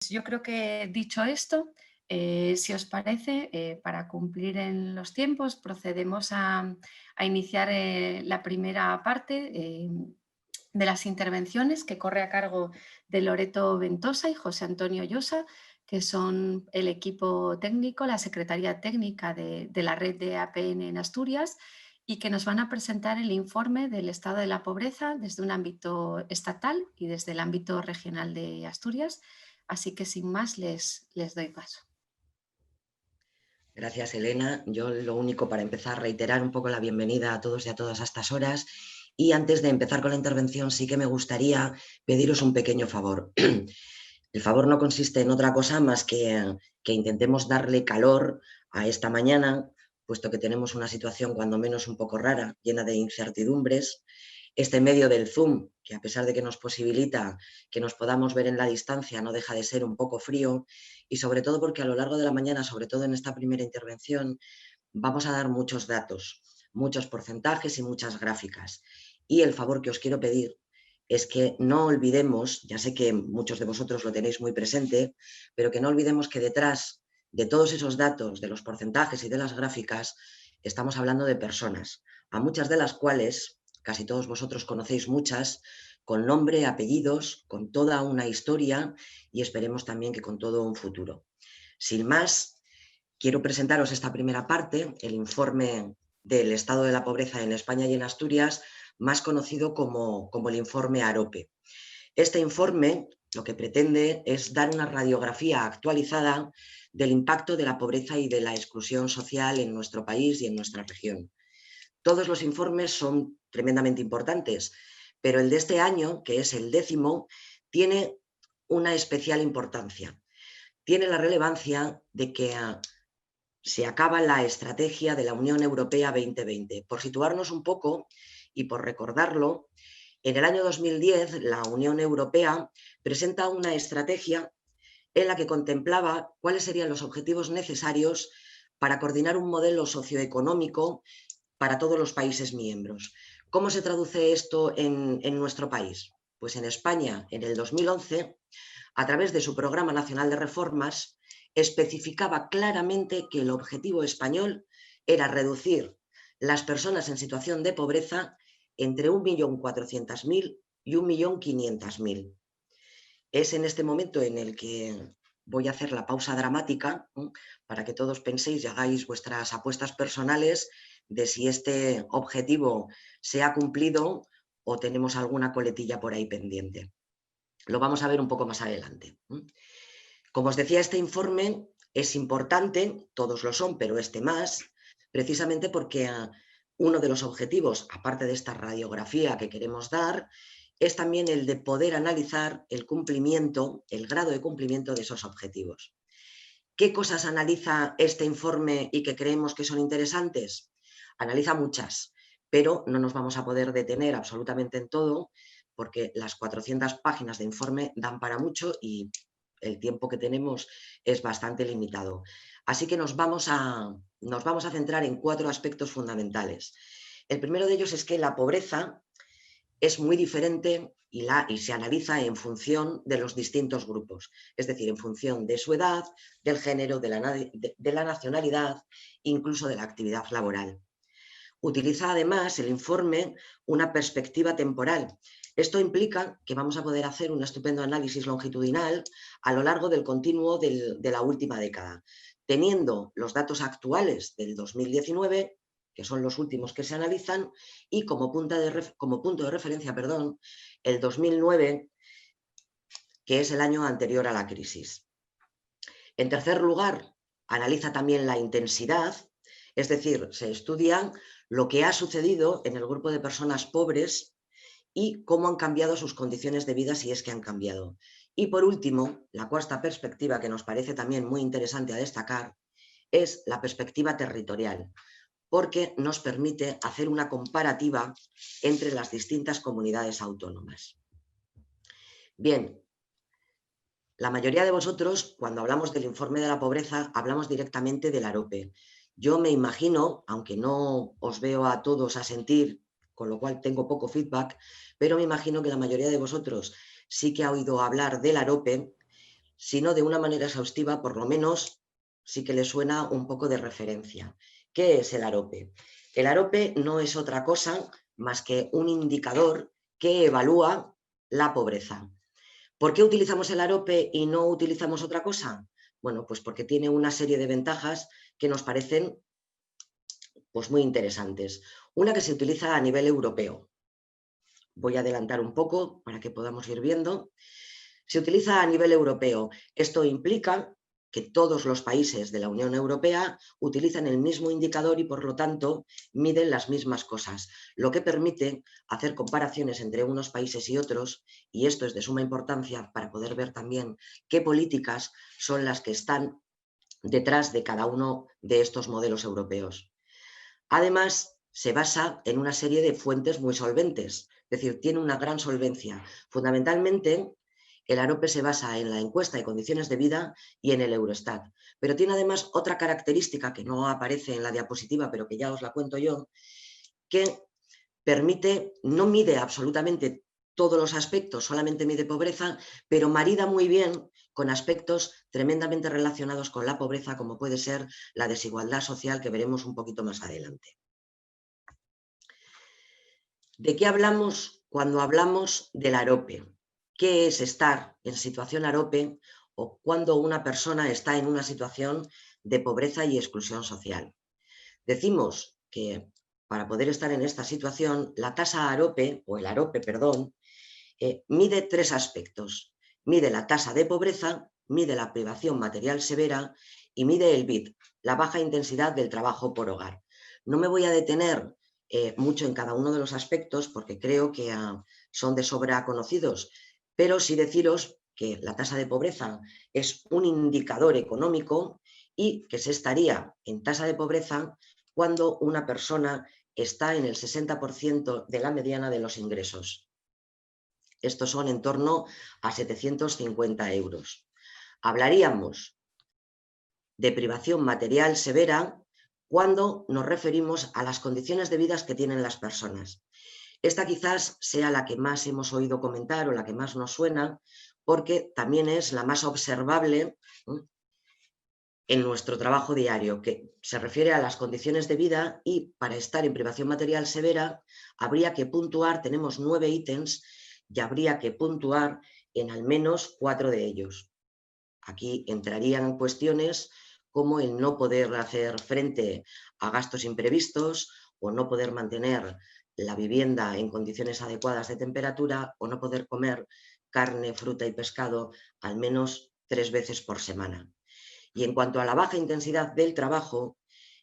Yo creo que dicho esto, si os parece, para cumplir en los tiempos, procedemos a iniciar la primera parte de las intervenciones que corre a cargo de Loreto Ventosa y José Antonio Llosa, que son el equipo técnico, la Secretaría Técnica de la red de APN en Asturias y que nos van a presentar el informe del estado de la pobreza desde un ámbito estatal y desde el ámbito regional de Asturias. Así que sin más les doy paso. Gracias, Elena. Yo lo único para empezar, reiterar un poco la bienvenida a todos y a todas a estas horas. Y antes de empezar con la intervención, sí que me gustaría pediros un pequeño favor. El favor no consiste en otra cosa más que intentemos darle calor a esta mañana, puesto que tenemos una situación cuando menos un poco rara, llena de incertidumbres. Este medio del Zoom, que a pesar de que nos posibilita que nos podamos ver en la distancia, no deja de ser un poco frío, y sobre todo porque a lo largo de la mañana, sobre todo en esta primera intervención, vamos a dar muchos datos, muchos porcentajes y muchas gráficas. Y el favor que os quiero pedir es que no olvidemos, ya sé que muchos de vosotros lo tenéis muy presente, pero que no olvidemos que detrás de todos esos datos, de los porcentajes y de las gráficas, estamos hablando de personas, a muchas de las cuales, casi todos vosotros conocéis muchas, con nombre, apellidos, con toda una historia y esperemos también que con todo un futuro. Sin más, quiero presentaros esta primera parte, el informe del estado de la pobreza en España y en Asturias, más conocido como el informe AROPE. Este informe lo que pretende es dar una radiografía actualizada del impacto de la pobreza y de la exclusión social en nuestro país y en nuestra región. Todos los informes son tremendamente importantes, pero el de este año, que es el 10º, tiene una especial importancia. Tiene la relevancia de que se acaba la estrategia de la Unión Europea 2020. Por situarnos un poco y por recordarlo, en el año 2010 la Unión Europea presenta una estrategia en la que contemplaba cuáles serían los objetivos necesarios para coordinar un modelo socioeconómico para todos los países miembros. ¿Cómo se traduce esto en nuestro país? Pues en España, en el 2011, a través de su Programa Nacional de Reformas, especificaba claramente que el objetivo español era reducir las personas en situación de pobreza entre 1.400.000 y 1.500.000. Es en este momento en el que voy a hacer la pausa dramática, ¿no?, para que todos penséis y hagáis vuestras apuestas personales de si este objetivo se ha cumplido o tenemos alguna coletilla por ahí pendiente. Lo vamos a ver un poco más adelante. Como os decía, este informe es importante, todos lo son, pero este más, precisamente porque uno de los objetivos, aparte de esta radiografía que queremos dar, es también el de poder analizar el cumplimiento, el grado de cumplimiento de esos objetivos. ¿Qué cosas analiza este informe y que creemos que son interesantes? Analiza muchas, pero no nos vamos a poder detener absolutamente en todo porque las 400 páginas de informe dan para mucho y el tiempo que tenemos es bastante limitado. Así que nos vamos a centrar en 4 aspectos fundamentales. El primero de ellos es que la pobreza es muy diferente y se analiza en función de los distintos grupos, es decir, en función de su edad, del género, de la nacionalidad, incluso de la actividad laboral. Utiliza además el informe una perspectiva temporal. Esto implica que vamos a poder hacer un estupendo análisis longitudinal a lo largo del continuo de la última década, teniendo los datos actuales del 2019, que son los últimos que se analizan, y como punto de referencia, el 2009, que es el año anterior a la crisis. En tercer lugar, analiza también la intensidad, es decir, se estudia lo que ha sucedido en el grupo de personas pobres y cómo han cambiado sus condiciones de vida, si es que han cambiado. Y por último, la cuarta perspectiva, que nos parece también muy interesante a destacar, es la perspectiva territorial, porque nos permite hacer una comparativa entre las distintas comunidades autónomas. Bien, la mayoría de vosotros, cuando hablamos del informe de la pobreza, hablamos directamente del AROPE. Yo me imagino, aunque no os veo a todos asentir, con lo cual tengo poco feedback, pero me imagino que la mayoría de vosotros sí que ha oído hablar del AROPE, si no de una manera exhaustiva, por lo menos sí que le suena un poco de referencia. ¿Qué es el AROPE? El AROPE no es otra cosa más que un indicador que evalúa la pobreza. ¿Por qué utilizamos el AROPE y no utilizamos otra cosa? Bueno, pues porque tiene una serie de ventajas que nos parecen pues, muy interesantes. Una que se utiliza a nivel europeo. Voy a adelantar un poco para que podamos ir viendo. Se utiliza a nivel europeo. Esto implica que todos los países de la Unión Europea utilizan el mismo indicador y, por lo tanto, miden las mismas cosas, lo que permite hacer comparaciones entre unos países y otros, y esto es de suma importancia para poder ver también qué políticas son las que están detrás de cada uno de estos modelos europeos. Además, se basa en una serie de fuentes muy solventes, es decir, tiene una gran solvencia. Fundamentalmente, el AROPE se basa en la encuesta de condiciones de vida y en el Eurostat, pero tiene además otra característica que no aparece en la diapositiva, pero que ya os la cuento yo, que permite, no mide absolutamente todos los aspectos, solamente mide pobreza, pero marida muy bien con aspectos tremendamente relacionados con la pobreza, como puede ser la desigualdad social, que veremos un poquito más adelante. ¿De qué hablamos cuando hablamos del AROPE? ¿Qué es estar en situación AROPE o cuando una persona está en una situación de pobreza y exclusión social? Decimos que para poder estar en esta situación, la tasa AROPE, o el AROPE, perdón, mide tres aspectos. Mide la tasa de pobreza, mide la privación material severa y mide el BID, la baja intensidad del trabajo por hogar. No me voy a detener mucho en cada uno de los aspectos porque creo que son de sobra conocidos, pero sí deciros que la tasa de pobreza es un indicador económico y que se estaría en tasa de pobreza cuando una persona está en el 60% de la mediana de los ingresos. Estos son en torno a 750 euros. Hablaríamos de privación material severa cuando nos referimos a las condiciones de vida que tienen las personas. Esta quizás sea la que más hemos oído comentar o la que más nos suena, porque también es la más observable en nuestro trabajo diario, que se refiere a las condiciones de vida, y para estar en privación material severa habría que puntuar, tenemos 9 ítems y habría que puntuar en al menos 4 de ellos. Aquí entrarían cuestiones como el no poder hacer frente a gastos imprevistos o no poder mantener la vivienda en condiciones adecuadas de temperatura o no poder comer carne, fruta y pescado al menos 3 veces por semana. Y en cuanto a la baja intensidad del trabajo,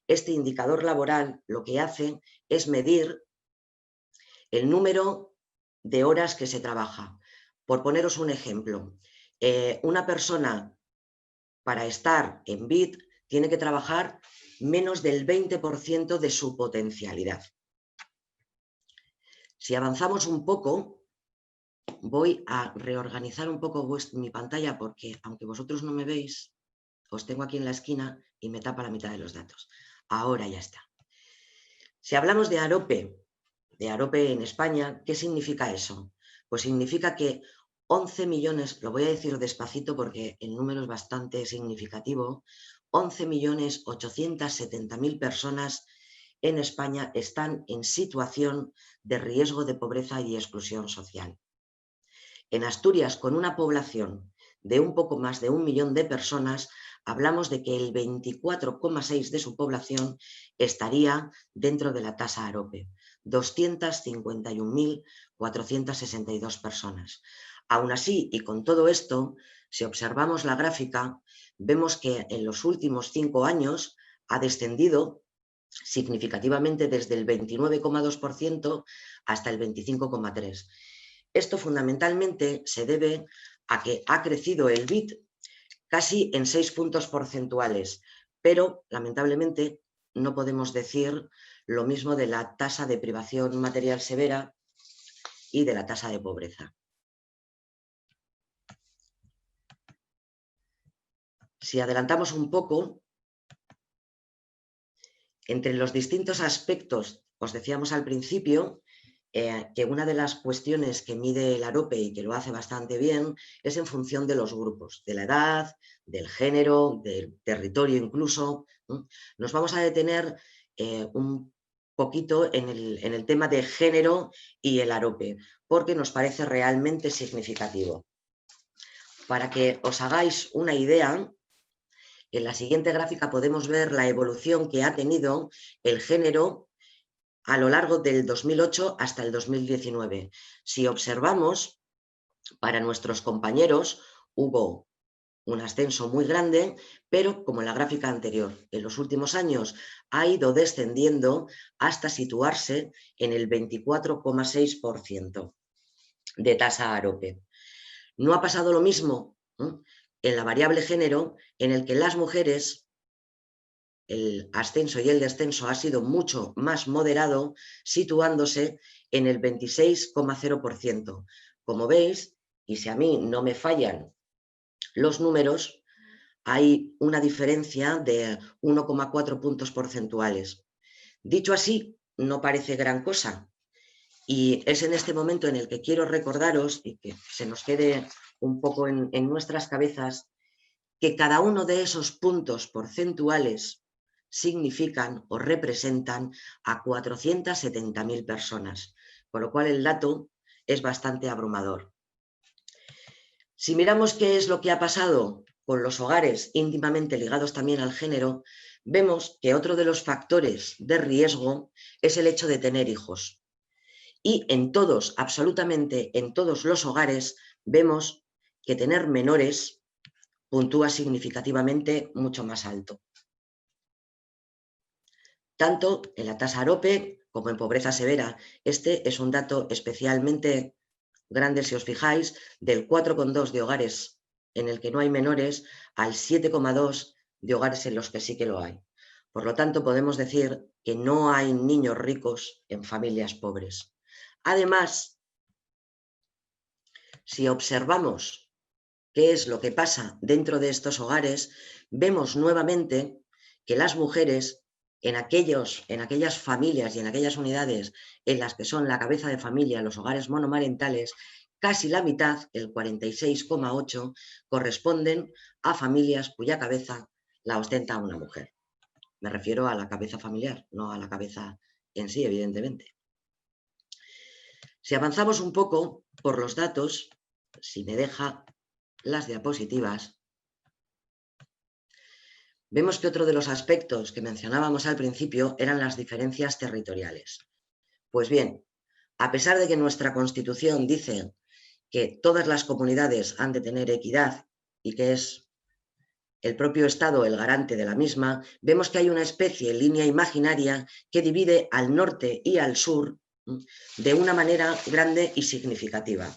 este indicador laboral lo que hace es medir el número de horas que se trabaja. Por poneros un ejemplo, una persona para estar en BID tiene que trabajar menos del 20% de su potencialidad. Si avanzamos un poco, voy a reorganizar un poco mi pantalla porque, aunque vosotros no me veis, os tengo aquí en la esquina y me tapa la mitad de los datos. Ahora ya está. Si hablamos de AROPE en España, ¿qué significa eso? Pues significa que 11 millones, lo voy a decir despacito porque el número es bastante significativo, 11.870.000 personas en España están en situación de riesgo de pobreza y exclusión social. En Asturias, con una población de un poco más de 1 millón de personas, hablamos de que el 24,6% de su población estaría dentro de la tasa AROPE, 251.462 personas. Aún así, y con todo esto, si observamos la gráfica, vemos que en los últimos 5 años ha descendido significativamente desde el 29,2% hasta el 25,3%. Esto fundamentalmente se debe a que ha crecido el BID casi en 6 puntos porcentuales, pero lamentablemente no podemos decir lo mismo de la tasa de privación material severa y de la tasa de pobreza. Si adelantamos un poco, entre los distintos aspectos, os decíamos al principio que una de las cuestiones que mide el AROPE y que lo hace bastante bien es en función de los grupos, de la edad, del género, del territorio incluso. Nos vamos a detener un poquito en el tema de género y el AROPE, porque nos parece realmente significativo. Para que os hagáis una idea, en la siguiente gráfica podemos ver la evolución que ha tenido el género a lo largo del 2008 hasta el 2019. Si observamos, para nuestros compañeros hubo un ascenso muy grande, pero como en la gráfica anterior, en los últimos años ha ido descendiendo hasta situarse en el 24,6% de tasa AROPE. No ha pasado lo mismo en la variable género, en el que las mujeres el ascenso y el descenso ha sido mucho más moderado, situándose en el 26,0%. Como veis, y si a mí no me fallan los números, hay una diferencia de 1,4 puntos porcentuales. Dicho así, no parece gran cosa. Y es en este momento en el que quiero recordaros, y que se nos quede un poco en nuestras cabezas, que cada uno de esos puntos porcentuales significan o representan a 470.000 personas, con lo cual el dato es bastante abrumador. Si miramos qué es lo que ha pasado con los hogares íntimamente ligados también al género, vemos que otro de los factores de riesgo es el hecho de tener hijos. Y en todos, absolutamente en todos los hogares, vemos que tener menores puntúa significativamente mucho más alto. Tanto en la tasa AROPE como en pobreza severa. Este es un dato especialmente grande, si os fijáis, del 4,2 de hogares en el que no hay menores al 7,2 de hogares en los que sí que lo hay. Por lo tanto, podemos decir que no hay niños ricos en familias pobres. Además, si observamos qué es lo que pasa dentro de estos hogares, vemos nuevamente que las mujeres en aquellas familias y en aquellas unidades en las que son la cabeza de familia, los hogares monomarentales, casi la mitad, el 46,8%, corresponden a familias cuya cabeza la ostenta una mujer. Me refiero a la cabeza familiar, no a la cabeza en sí, evidentemente. Si avanzamos un poco por los datos, si me deja las diapositivas, vemos que otro de los aspectos que mencionábamos al principio eran las diferencias territoriales. Pues bien, a pesar de que nuestra Constitución dice que todas las comunidades han de tener equidad y que es el propio Estado el garante de la misma, vemos que hay una especie de línea imaginaria que divide al norte y al sur de una manera grande y significativa.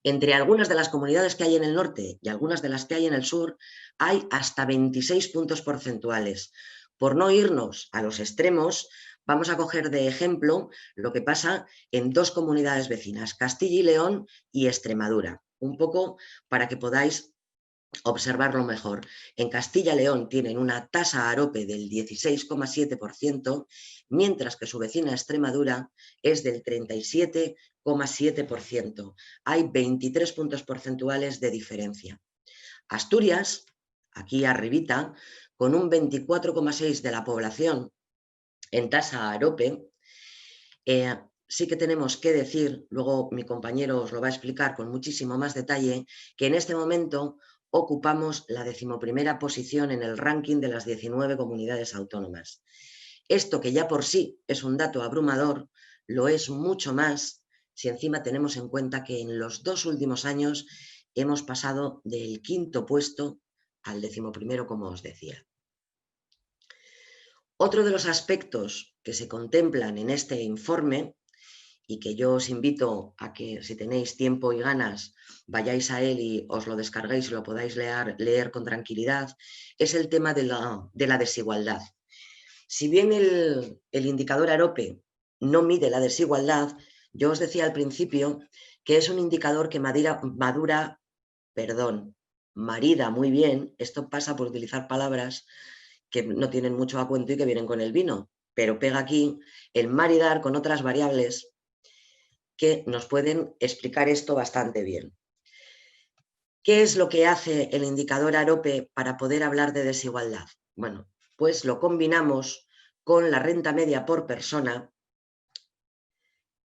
Entre algunas de las comunidades que hay en el norte y algunas de las que hay en el sur, hay hasta 26 puntos porcentuales. Por no irnos a los extremos, vamos a coger de ejemplo lo que pasa en dos comunidades vecinas, Castilla y León y Extremadura, un poco para que podáis observarlo mejor. En Castilla y León tienen una tasa AROPE del 16,7%, mientras que su vecina Extremadura es del 37,7%. Hay 23 puntos porcentuales de diferencia. Asturias, aquí arribita, con un 24,6% de la población en tasa AROPE, sí que tenemos que decir, luego mi compañero os lo va a explicar con muchísimo más detalle, que en este momento ocupamos la 11ª posición en el ranking de las 19 comunidades autónomas. Esto, que ya por sí es un dato abrumador, lo es mucho más si encima tenemos en cuenta que en los 2 últimos años hemos pasado del 5º puesto al 11º, como os decía. Otro de los aspectos que se contemplan en este informe, y que yo os invito a que, si tenéis tiempo y ganas, vayáis a él y os lo descarguéis y lo podáis leer con tranquilidad, es el tema de la desigualdad. Si bien el indicador AROPE no mide la desigualdad, yo os decía al principio que es un indicador que marida muy bien. Esto pasa por utilizar palabras que no tienen mucho a cuento y que vienen con el vino, pero pega aquí el maridar con otras variables que nos pueden explicar esto bastante bien. ¿Qué es lo que hace el indicador AROPE para poder hablar de desigualdad? Bueno, pues lo combinamos con la renta media por persona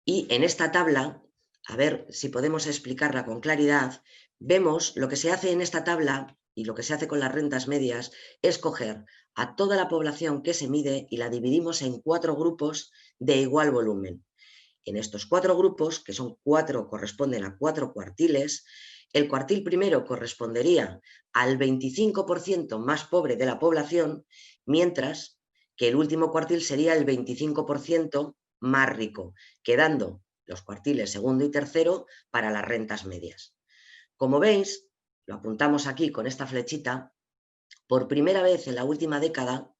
y en esta tabla, a ver si podemos explicarla con claridad, vemos lo que se hace en esta tabla y lo que se hace con las rentas medias es coger a toda la población que se mide y la dividimos en 4 grupos de igual volumen. En estos 4 grupos, que son 4, corresponden a 4 cuartiles, el cuartil primero correspondería al 25% más pobre de la población, mientras que el último cuartil sería el 25% más rico, quedando los cuartiles segundo y tercero para las rentas medias. Como veis, lo apuntamos aquí con esta flechita, por primera vez en la última década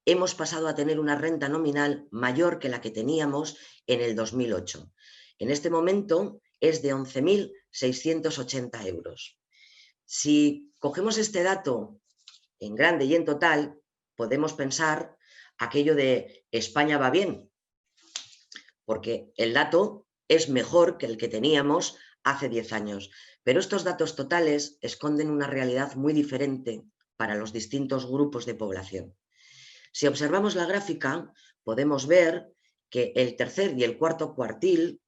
hemos pasado a tener una renta nominal mayor que la que teníamos en el 2008. En este momento es de 11.680 euros. Si cogemos este dato en grande y en total, podemos pensar aquello de España va bien, porque el dato es mejor que el que teníamos hace 10 años. Pero estos datos totales esconden una realidad muy diferente para los distintos grupos de población. Si observamos la gráfica, podemos ver que el tercer y el cuarto cuartil,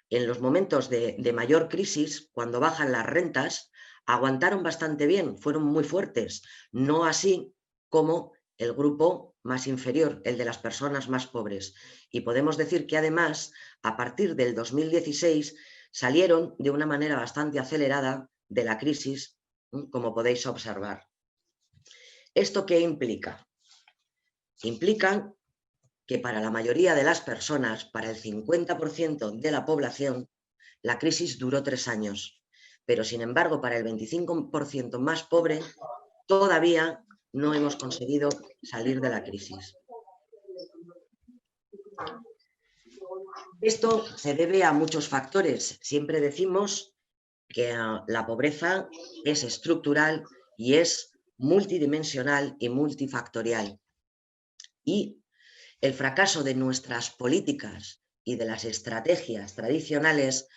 en los momentos de mayor crisis, cuando bajan las rentas, aguantaron bastante bien, fueron muy fuertes, no así como el grupo más inferior, el de las personas más pobres. Y podemos decir que además, a partir del 2016, salieron de una manera bastante acelerada de la crisis, como podéis observar. ¿Esto qué implica? Implica que para la mayoría de las personas, para el 50% de la población, la crisis duró 3 años. Pero, sin embargo, para el 25% más pobre, todavía no hemos conseguido salir de la crisis. Esto se debe a muchos factores. Siempre decimos que la pobreza es estructural y es multidimensional y multifactorial. Y el fracaso de nuestras políticas y de las estrategias tradicionales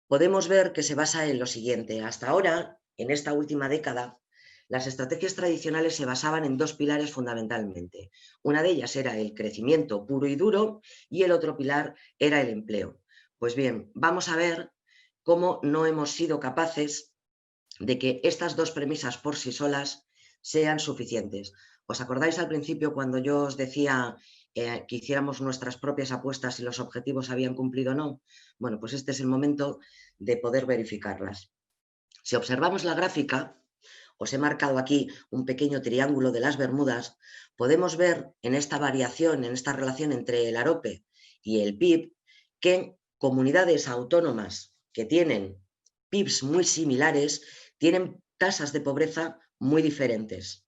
podemos ver que se basa en lo siguiente. Hasta ahora, en esta última década, las estrategias tradicionales se basaban en 2 pilares fundamentalmente. Una de ellas era el crecimiento puro y duro y el otro pilar era el empleo. Pues bien, vamos a ver cómo no hemos sido capaces de que estas 2 premisas por sí solas sean suficientes. ¿Os acordáis al principio cuando yo os decía que hiciéramos nuestras propias apuestas si los objetivos habían cumplido o no? Bueno, pues este es el momento de poder verificarlas. Si observamos la gráfica, os he marcado aquí un pequeño triángulo de las Bermudas, podemos ver en esta variación, en esta relación entre el AROPE y el PIB, que comunidades autónomas que tienen PIBs muy similares tienen tasas de pobreza muy diferentes.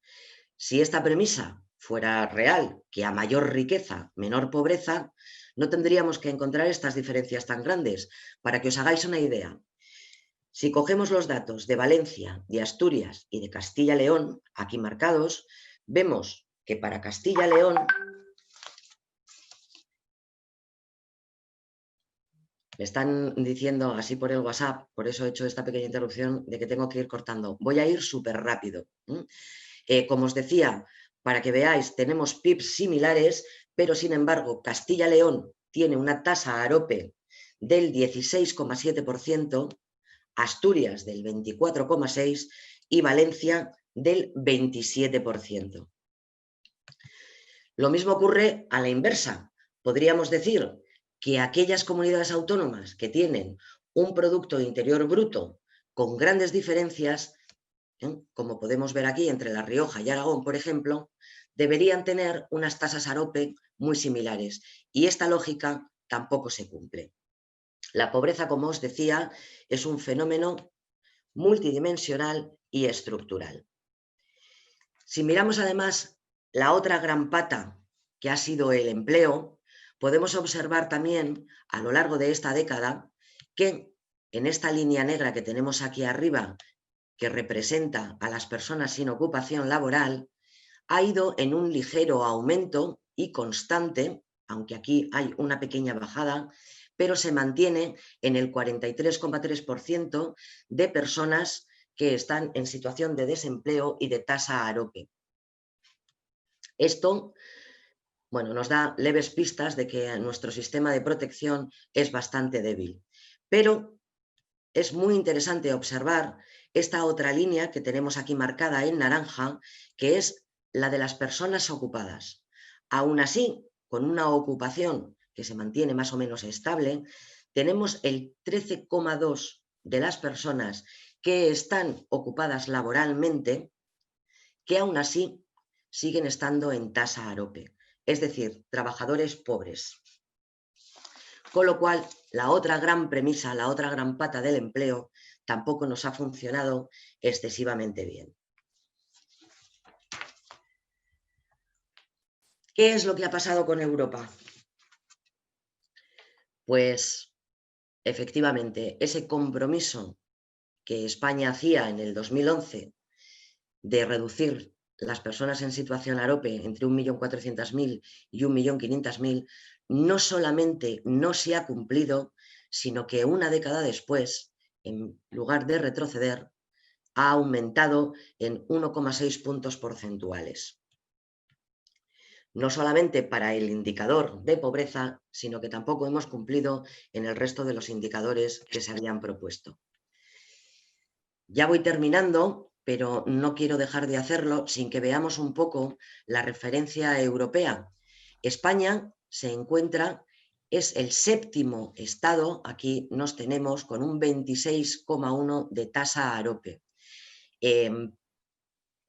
Si esta premisa fuera real, que a mayor riqueza, menor pobreza, no tendríamos que encontrar estas diferencias tan grandes. Para que os hagáis una idea, si cogemos los datos de Valencia, de Asturias y de Castilla-León, aquí marcados, vemos que para Castilla-León me están diciendo así por el WhatsApp, por eso he hecho esta pequeña interrupción, de que tengo que ir cortando. Voy a ir súper rápido. Como os decía, para que veáis, tenemos PIBs similares, pero sin embargo, Castilla-León tiene una tasa AROPE del 16,7%, Asturias del 24,6% y Valencia del 27%. Lo mismo ocurre a la inversa. Podríamos decir que aquellas comunidades autónomas que tienen un Producto Interior Bruto con grandes diferencias, como podemos ver aquí entre La Rioja y Aragón, por ejemplo, deberían tener unas tasas AROPE muy similares. Y esta lógica tampoco se cumple. La pobreza, como os decía, es un fenómeno multidimensional y estructural. Si miramos además la otra gran pata, que ha sido el empleo, podemos observar también a lo largo de esta década que en esta línea negra que tenemos aquí arriba, que representa a las personas sin ocupación laboral, ha ido en un ligero aumento y constante aunque aquí hay una pequeña bajada, pero se mantiene en el 43,3% de personas que están en situación de desempleo y de tasa AROPE. Esto, bueno, nos da leves pistas de que nuestro sistema de protección es bastante débil, pero es muy interesante observar esta otra línea que tenemos aquí marcada en naranja, que es la de las personas ocupadas. Aún así, con una ocupación que se mantiene más o menos estable, tenemos el 13,2% de las personas que están ocupadas laboralmente, que aún así siguen estando en tasa AROPE, es decir, trabajadores pobres. Con lo cual, la otra gran premisa, la otra gran pata del empleo, tampoco nos ha funcionado excesivamente bien. ¿Qué es lo que ha pasado con Europa? Pues, efectivamente, ese compromiso que España hacía en el 2011 de reducir las personas en situación AROPE entre 1.400.000 y 1.500.000, no solamente no se ha cumplido, sino que una década después, en lugar de retroceder, ha aumentado en 1,6 puntos porcentuales. No solamente para el indicador de pobreza, sino que tampoco hemos cumplido en el resto de los indicadores que se habían propuesto. Ya voy terminando, pero no quiero dejar de hacerlo sin que veamos un poco la referencia europea. España se encuentra, es el séptimo estado, aquí nos tenemos con un 26,1 de tasa AROPE.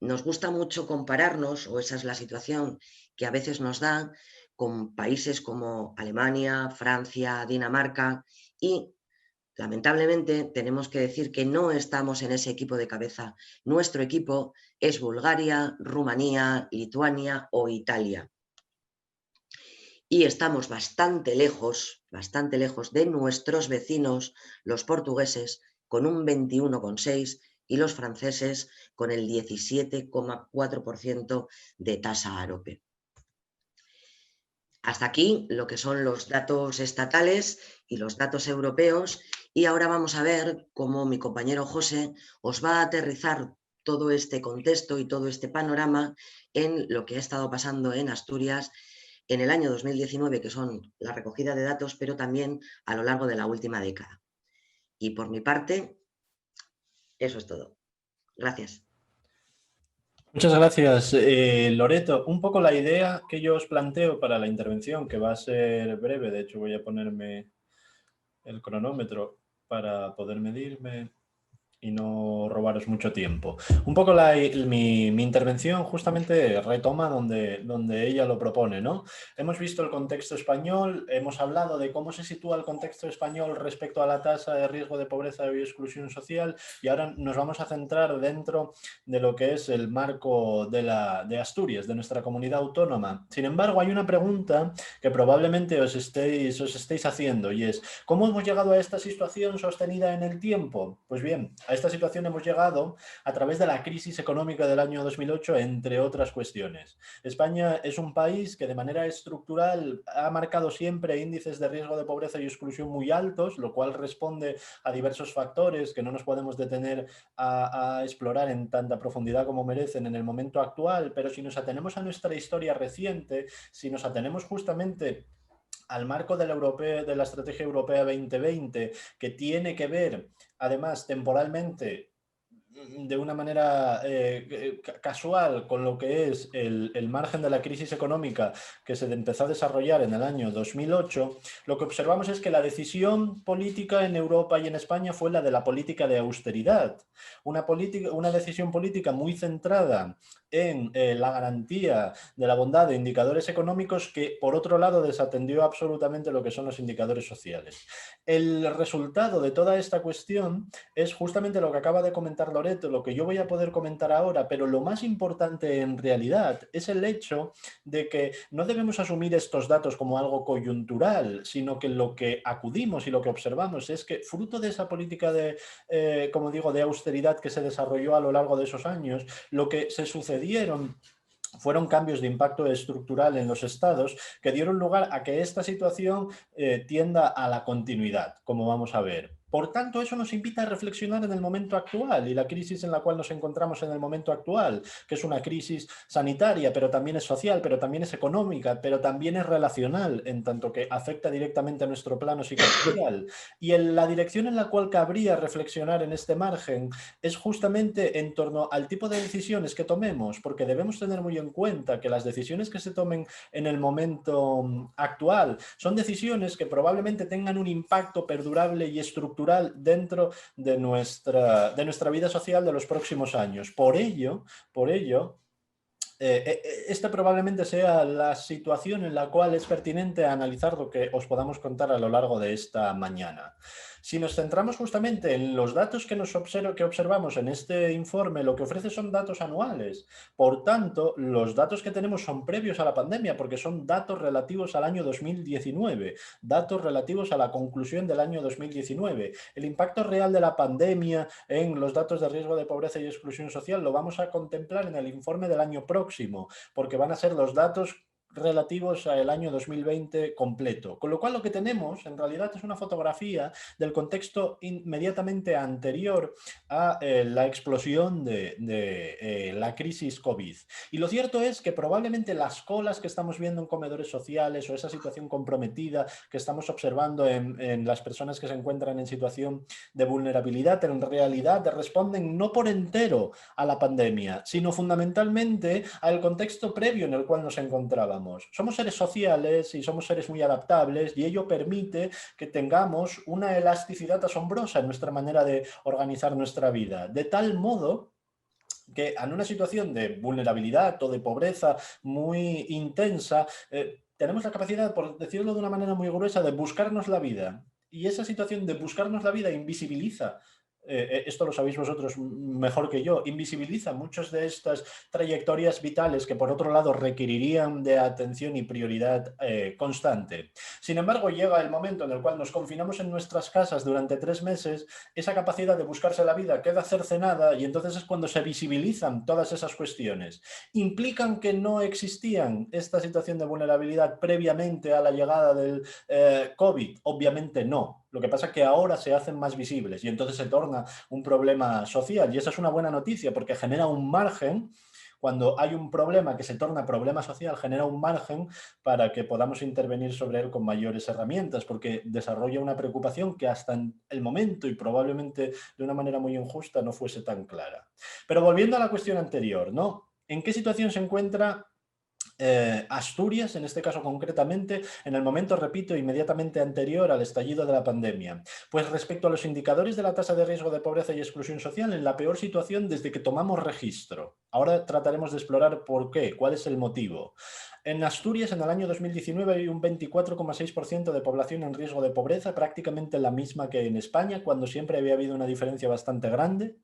Nos gusta mucho compararnos, o esa es la situación que a veces nos da, con países como Alemania, Francia, Dinamarca, y lamentablemente tenemos que decir que no estamos en ese equipo de cabeza. Nuestro equipo es Bulgaria, Rumanía, Lituania o Italia. Y estamos bastante lejos de nuestros vecinos, los portugueses, con un 21,6%, y los franceses con el 17,4% de tasa AROPE. Hasta aquí lo que son los datos estatales y los datos europeos, y ahora vamos a ver cómo mi compañero José os va a aterrizar todo este contexto y todo este panorama en lo que ha estado pasando en Asturias en el año 2019, que son la recogida de datos, pero también a lo largo de la última década. Y por mi parte, eso es todo. Gracias. Muchas gracias, Loreto. Un poco la idea que yo os planteo para la intervención, que va a ser breve, de hecho voy a ponerme el cronómetro para poder medirme y no robaros mucho tiempo. Un poco mi intervención justamente retoma donde ella lo propone, ¿no? Hemos visto el contexto español, hemos hablado de cómo se sitúa el contexto español respecto a la tasa de riesgo de pobreza y exclusión social, y ahora nos vamos a centrar dentro de lo que es el marco de Asturias, de nuestra comunidad autónoma. Sin embargo, hay una pregunta que probablemente os estéis haciendo, y es: ¿cómo hemos llegado a esta situación sostenida en el tiempo? Pues bien, a esta situación hemos llegado a través de la crisis económica del año 2008, entre otras cuestiones. España es un país que de manera estructural ha marcado siempre índices de riesgo de pobreza y exclusión muy altos, lo cual responde a diversos factores que no nos podemos detener a explorar en tanta profundidad como merecen en el momento actual, pero si nos atenemos a nuestra historia reciente, si nos atenemos justamente al marco de la Estrategia Europea 2020, que tiene que ver, además, temporalmente, de una manera casual con lo que es el margen de la crisis económica que se empezó a desarrollar en el año 2008, lo que observamos es que la decisión política en Europa y en España fue la de la política de austeridad, una decisión política muy centrada en la garantía de la bondad de indicadores económicos, que por otro lado desatendió absolutamente lo que son los indicadores sociales. El resultado de toda esta cuestión es justamente lo que acaba de comentar Loreto, lo que yo voy a poder comentar ahora, pero lo más importante en realidad es el hecho de que no debemos asumir estos datos como algo coyuntural, sino que lo que acudimos y lo que observamos es que, fruto de esa política como digo, de austeridad que se desarrolló a lo largo de esos años, lo que se sucedieron fueron cambios de impacto estructural en los estados que dieron lugar a que esta situación tienda a la continuidad, como vamos a ver. Por tanto, eso nos invita a reflexionar en el momento actual y la crisis en la cual nos encontramos en el momento actual, que es una crisis sanitaria, pero también es social, pero también es económica, pero también es relacional, en tanto que afecta directamente a nuestro plano psicosocial. Y en la dirección en la cual cabría reflexionar en este margen es justamente en torno al tipo de decisiones que tomemos, porque debemos tener muy en cuenta que las decisiones que se tomen en el momento actual son decisiones que probablemente tengan un impacto perdurable y estructural dentro de nuestra vida social de los próximos años. Por ello, esta probablemente sea la situación en la cual es pertinente analizar lo que os podamos contar a lo largo de esta mañana. Si nos centramos justamente en los datos que observamos en este informe, lo que ofrece son datos anuales. Por tanto, los datos que tenemos son previos a la pandemia porque son datos relativos al año 2019, datos relativos a la conclusión del año 2019. El impacto real de la pandemia en los datos de riesgo de pobreza y exclusión social lo vamos a contemplar en el informe del año próximo, porque van a ser los datos relativos al año 2020 completo. Con lo cual lo que tenemos en realidad es una fotografía del contexto inmediatamente anterior a la explosión de la crisis COVID. Y lo cierto es que probablemente las colas que estamos viendo en comedores sociales o esa situación comprometida que estamos observando en las personas que se encuentran en situación de vulnerabilidad, en realidad responden no por entero a la pandemia, sino fundamentalmente al contexto previo en el cual nos encontrábamos. Somos seres sociales y somos seres muy adaptables y ello permite que tengamos una elasticidad asombrosa en nuestra manera de organizar nuestra vida, de tal modo que en una situación de vulnerabilidad o de pobreza muy intensa, tenemos la capacidad, por decirlo de una manera muy gruesa, de buscarnos la vida. Y esa situación de buscarnos la vida invisibiliza, esto lo sabéis vosotros mejor que yo, invisibiliza muchas de estas trayectorias vitales que por otro lado requerirían de atención y prioridad constante. Sin embargo, llega el momento en el cual nos confinamos en nuestras casas durante 3 meses, esa capacidad de buscarse la vida queda cercenada y entonces es cuando se visibilizan todas esas cuestiones. ¿Implican que no existían esta situación de vulnerabilidad previamente a la llegada del COVID? Obviamente no. Lo que pasa es que ahora se hacen más visibles y entonces se torna un problema social. Y esa es una buena noticia porque genera un margen. Cuando hay un problema que se torna problema social, genera un margen para que podamos intervenir sobre él con mayores herramientas, porque desarrolla una preocupación que hasta en el momento y probablemente de una manera muy injusta no fuese tan clara. Pero volviendo a la cuestión anterior, ¿no? ¿En qué situación se encuentra Asturias, en este caso concretamente, en el momento, repito, inmediatamente anterior al estallido de la pandemia? Pues respecto a los indicadores de la tasa de riesgo de pobreza y exclusión social, en la peor situación desde que tomamos registro. Ahora trataremos de explorar por qué, cuál es el motivo. En Asturias, en el año 2019, hay un 24,6% de población en riesgo de pobreza, prácticamente la misma que en España, cuando siempre había habido una diferencia bastante grande.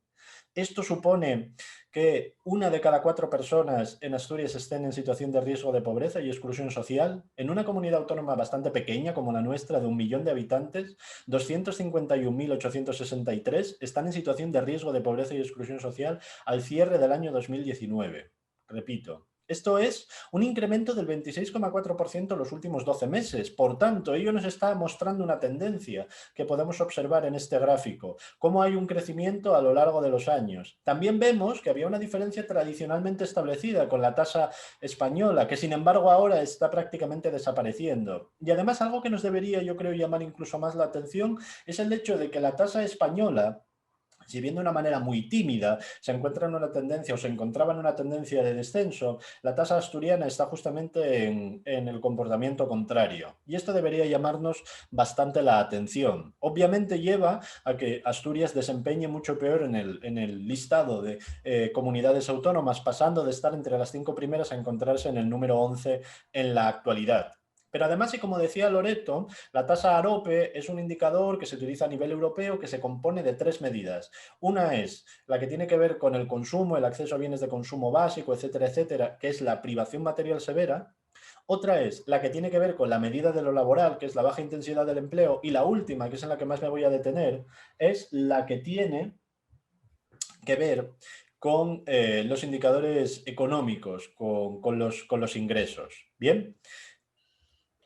Esto supone que 1 de cada 4 personas en Asturias estén en situación de riesgo de pobreza y exclusión social. En una comunidad autónoma bastante pequeña como la nuestra, de 1 millón de habitantes, 251.863 están en situación de riesgo de pobreza y exclusión social al cierre del año 2019. Repito, esto es un incremento del 26,4% en los últimos 12 meses. Por tanto, ello nos está mostrando una tendencia que podemos observar en este gráfico, cómo hay un crecimiento a lo largo de los años. También vemos que había una diferencia tradicionalmente establecida con la tasa española, que sin embargo ahora está prácticamente desapareciendo. Y además algo que nos debería, yo creo, llamar incluso más la atención es el hecho de que la tasa española, si bien de una manera muy tímida, se encuentra en una tendencia o se encontraba en una tendencia de descenso, la tasa asturiana está justamente en el comportamiento contrario. Y esto debería llamarnos bastante la atención. Obviamente lleva a que Asturias desempeñe mucho peor en el listado de comunidades autónomas, pasando de estar entre las 5 primeras a encontrarse en el número 11 en la actualidad. Pero además, y como decía Loreto, la tasa AROPE es un indicador que se utiliza a nivel europeo que se compone de 3 medidas. Una es la que tiene que ver con el consumo, el acceso a bienes de consumo básico, etcétera, que es la privación material severa. Otra es la que tiene que ver con la medida de lo laboral, que es la baja intensidad del empleo. Y la última, que es en la que más me voy a detener, es la que tiene que ver con los indicadores económicos, con los ingresos. ¿Bien?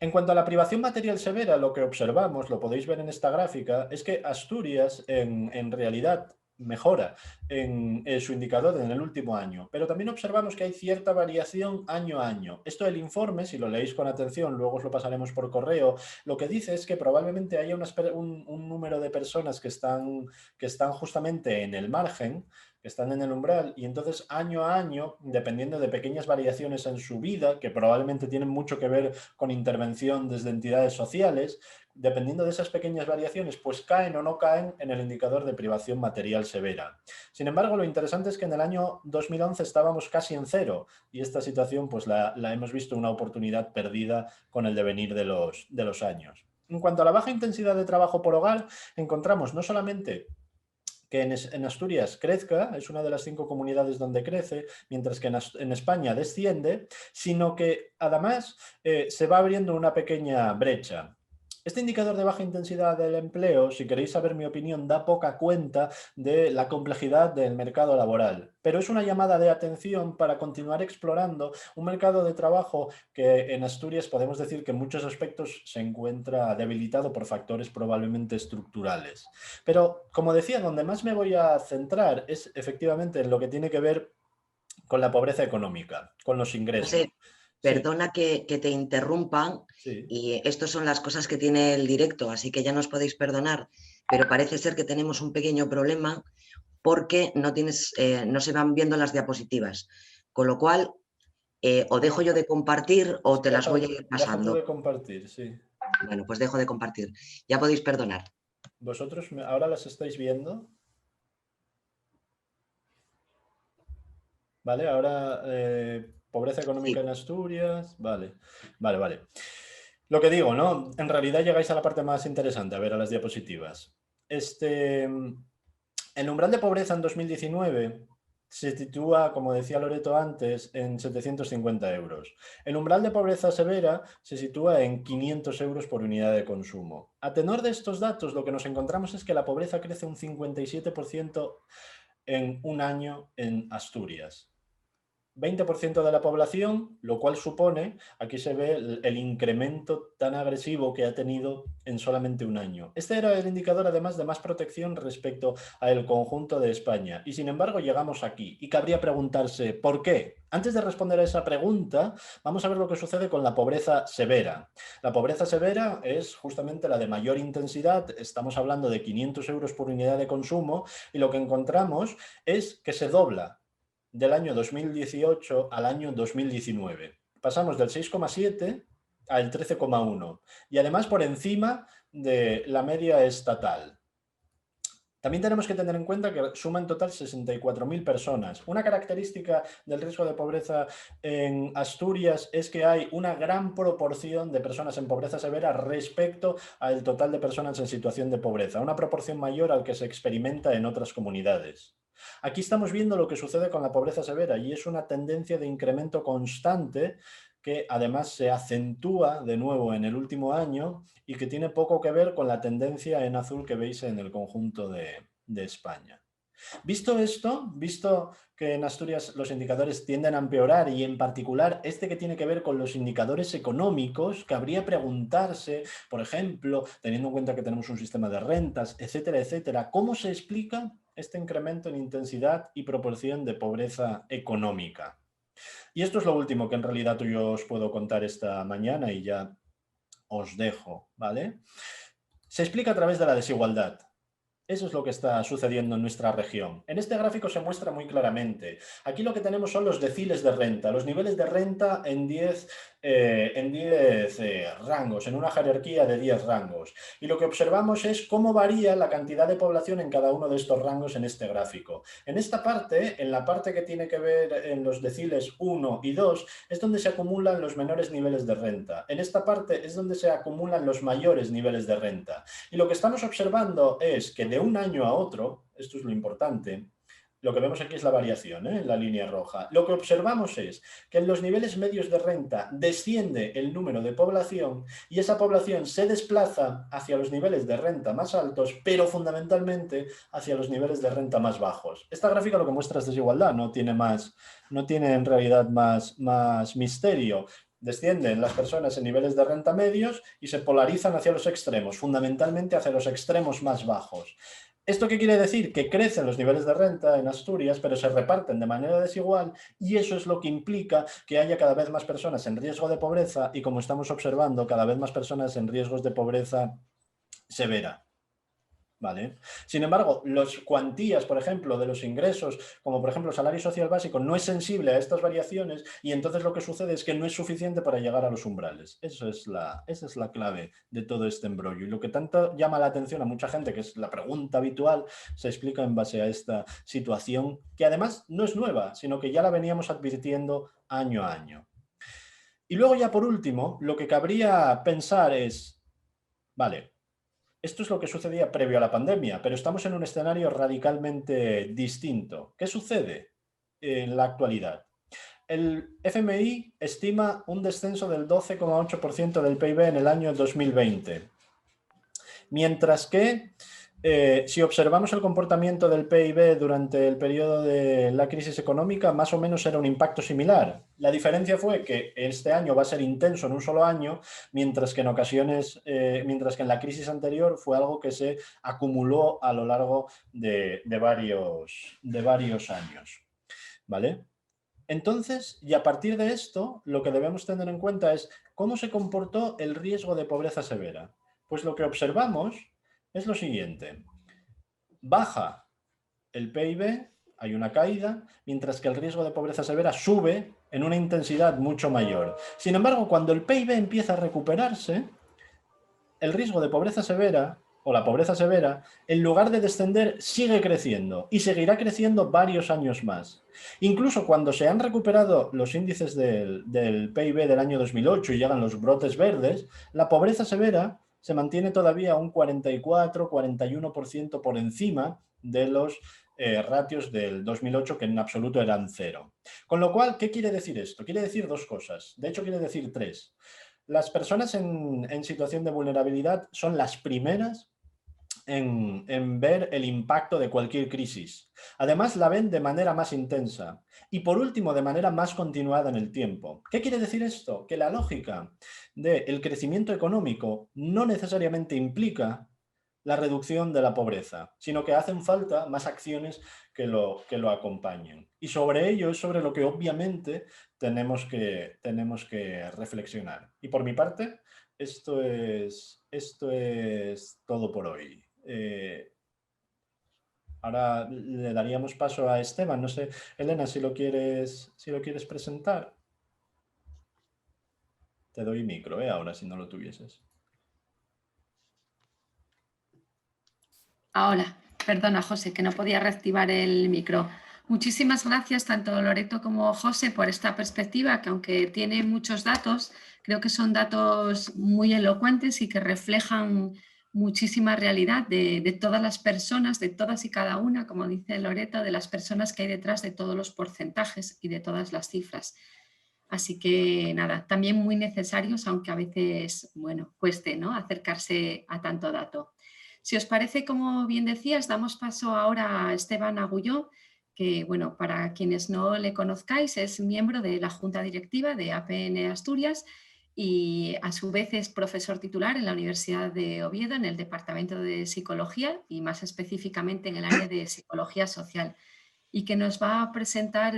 En cuanto a la privación material severa, lo que observamos, lo podéis ver en esta gráfica, es que Asturias en realidad mejora en su indicador en el último año, pero también observamos que hay cierta variación año a año. Esto del informe, si lo leéis con atención, luego os lo pasaremos por correo, lo que dice es que probablemente haya un número de personas que están justamente en el margen, que están en el umbral, y entonces año a año, dependiendo de pequeñas variaciones en su vida, que probablemente tienen mucho que ver con intervención desde entidades sociales, dependiendo de esas pequeñas variaciones, pues caen o no caen en el indicador de privación material severa. Sin embargo, lo interesante es que en el año 2011 estábamos casi en cero, y esta situación pues la hemos visto una oportunidad perdida con el devenir de los años. En cuanto a la baja intensidad de trabajo por hogar, encontramos no solamente que en Asturias crezca, es una de las 5 comunidades donde crece, mientras que en España desciende, sino que además se va abriendo una pequeña brecha. Este indicador de baja intensidad del empleo, si queréis saber mi opinión, da poca cuenta de la complejidad del mercado laboral, pero es una llamada de atención para continuar explorando un mercado de trabajo que en Asturias podemos decir que en muchos aspectos se encuentra debilitado por factores probablemente estructurales. Pero, como decía, donde más me voy a centrar es efectivamente en lo que tiene que ver con la pobreza económica, con los ingresos. José, Sí, perdona que te interrumpa, sí. y estas son las cosas que tiene el directo, así que ya nos podéis perdonar, pero parece ser que tenemos un pequeño problema porque no se van viendo las diapositivas, con lo cual o dejo yo de compartir o Sí, te las voy a ir deja tú de pasando. compartir, sí. Bueno, pues dejo de compartir. Ya podéis perdonar. ¿Vosotros ahora las estáis viendo? ¿Vale? Ahora, pobreza económica Sí. en Asturias. Vale, vale, vale. Lo que digo, ¿no? En realidad llegáis a la parte más interesante, a ver, a las diapositivas. El umbral de pobreza en 2019 se sitúa, como decía Loreto antes, en 750 euros. El umbral de pobreza severa se sitúa en 500 euros por unidad de consumo. A tenor de estos datos, lo que nos encontramos es que la pobreza crece un 57% en un año en Asturias. 20% de la población, lo cual supone, aquí se ve el incremento tan agresivo que ha tenido en solamente un año. Este era el indicador además de más protección respecto al conjunto de España. Y sin embargo llegamos aquí. Y cabría preguntarse, ¿por qué? Antes de responder a esa pregunta, vamos a ver lo que sucede con la pobreza severa. La pobreza severa es justamente la de mayor intensidad. Estamos hablando de 500 euros por unidad de consumo y lo que encontramos es que se dobla del año 2018 al año 2019. Pasamos del 6,7 al 13,1 y además por encima de la media estatal. También tenemos que tener en cuenta que suma en total 64.000 personas. Una característica del riesgo de pobreza en Asturias es que hay una gran proporción de personas en pobreza severa respecto al total de personas en situación de pobreza, una proporción mayor al que se experimenta en otras comunidades. Aquí estamos viendo lo que sucede con la pobreza severa y es una tendencia de incremento constante que además se acentúa de nuevo en el último año y que tiene poco que ver con la tendencia en azul que veis en el conjunto de España. Visto esto, visto que en Asturias los indicadores tienden a empeorar y en particular este que tiene que ver con los indicadores económicos, cabría preguntarse, por ejemplo, teniendo en cuenta que tenemos un sistema de rentas, etcétera, etcétera, ¿cómo se explica este incremento en intensidad y proporción de pobreza económica? Y esto es lo último que en realidad yo os puedo contar esta mañana y ya os dejo, ¿vale? Se explica a través de la desigualdad. Eso es lo que está sucediendo en nuestra región. En este gráfico se muestra muy claramente. Aquí lo que tenemos son los deciles de renta, los niveles de renta en 10 rangos, en una jerarquía de 10 rangos. Y lo que observamos es cómo varía la cantidad de población en cada uno de estos rangos en este gráfico. En esta parte, en la parte que tiene que ver en los deciles 1 y 2, es donde se acumulan los menores niveles de renta. En esta parte es donde se acumulan los mayores niveles de renta. Y lo que estamos observando es que de un año a otro, esto es lo importante, Lo que vemos aquí es la variación, en la línea roja. Lo que observamos es que en los niveles medios de renta desciende el número de población y esa población se desplaza hacia los niveles de renta más altos, pero fundamentalmente hacia los niveles de renta más bajos. Esta gráfica lo que muestra es desigualdad, no tiene en realidad más misterio. Descienden las personas en niveles de renta medios y se polarizan hacia los extremos, fundamentalmente hacia los extremos más bajos. ¿Esto qué quiere decir? Que crecen los niveles de renta en Asturias, pero se reparten de manera desigual y eso es lo que implica que haya cada vez más personas en riesgo de pobreza y, como estamos observando, cada vez más personas en riesgos de pobreza severa. ¿Vale? Sin embargo, las cuantías, por ejemplo, de los ingresos, como por ejemplo el salario social básico, no es sensible a estas variaciones y entonces lo que sucede es que no es suficiente para llegar a los umbrales. Esa es la clave de todo este embrollo. Y lo que tanto llama la atención a mucha gente, que es la pregunta habitual, se explica en base a esta situación, que además no es nueva, sino que ya la veníamos advirtiendo año a año. Y luego ya por último, lo que cabría pensar es, vale, esto es lo que sucedía previo a la pandemia, pero estamos en un escenario radicalmente distinto. ¿Qué sucede en la actualidad? El FMI estima un descenso del 12,8% del PIB en el año 2020, mientras que si observamos el comportamiento del PIB durante el periodo de la crisis económica, más o menos era un impacto similar. La diferencia fue que este año va a ser intenso en un solo año, mientras que en la crisis anterior fue algo que se acumuló a lo largo de varios años. ¿Vale? Entonces, y a partir de esto, lo que debemos tener en cuenta es cómo se comportó el riesgo de pobreza severa. Pues lo que observamos es lo siguiente. Baja el PIB, hay una caída, mientras que el riesgo de pobreza severa sube en una intensidad mucho mayor. Sin embargo, cuando el PIB empieza a recuperarse, el riesgo de pobreza severa o la pobreza severa, en lugar de descender, sigue creciendo y seguirá creciendo varios años más. Incluso cuando se han recuperado los índices del PIB del año 2008 y llegan los brotes verdes, la pobreza severa se mantiene todavía un 44-41% por encima de los ratios del 2008, que en absoluto eran cero. Con lo cual, ¿qué quiere decir esto? Quiere decir dos cosas. De hecho, quiere decir tres. Las personas en situación de vulnerabilidad son las primeras en ver el impacto de cualquier crisis. Además, la ven de manera más intensa y, por último, de manera más continuada en el tiempo. ¿Qué quiere decir esto? Que la lógica del crecimiento económico no necesariamente implica la reducción de la pobreza, sino que hacen falta más acciones que lo acompañen. Y sobre ello es sobre lo que obviamente tenemos que reflexionar. Y por mi parte, esto es todo por hoy. Ahora le daríamos paso a Esteban. No sé, Elena, si lo quieres presentar. Te doy micro, ahora, si no lo tuvieses. Ahora, perdona, José, que no podía reactivar el micro. Muchísimas gracias tanto Loreto como José por esta perspectiva, que aunque tiene muchos datos, creo que son datos muy elocuentes y que reflejan muchísima realidad de todas las personas, de todas y cada una, como dice Loreto, de las personas que hay detrás de todos los porcentajes y de todas las cifras. Así que nada, también muy necesarios, aunque a veces, bueno, cueste, ¿no?, acercarse a tanto dato. Si os parece, como bien decías, damos paso ahora a Esteban Agulló, que, bueno, para quienes no le conozcáis, es miembro de la Junta Directiva de APN Asturias y a su vez es profesor titular en la Universidad de Oviedo en el Departamento de Psicología y más específicamente en el área de Psicología Social, y que nos va a presentar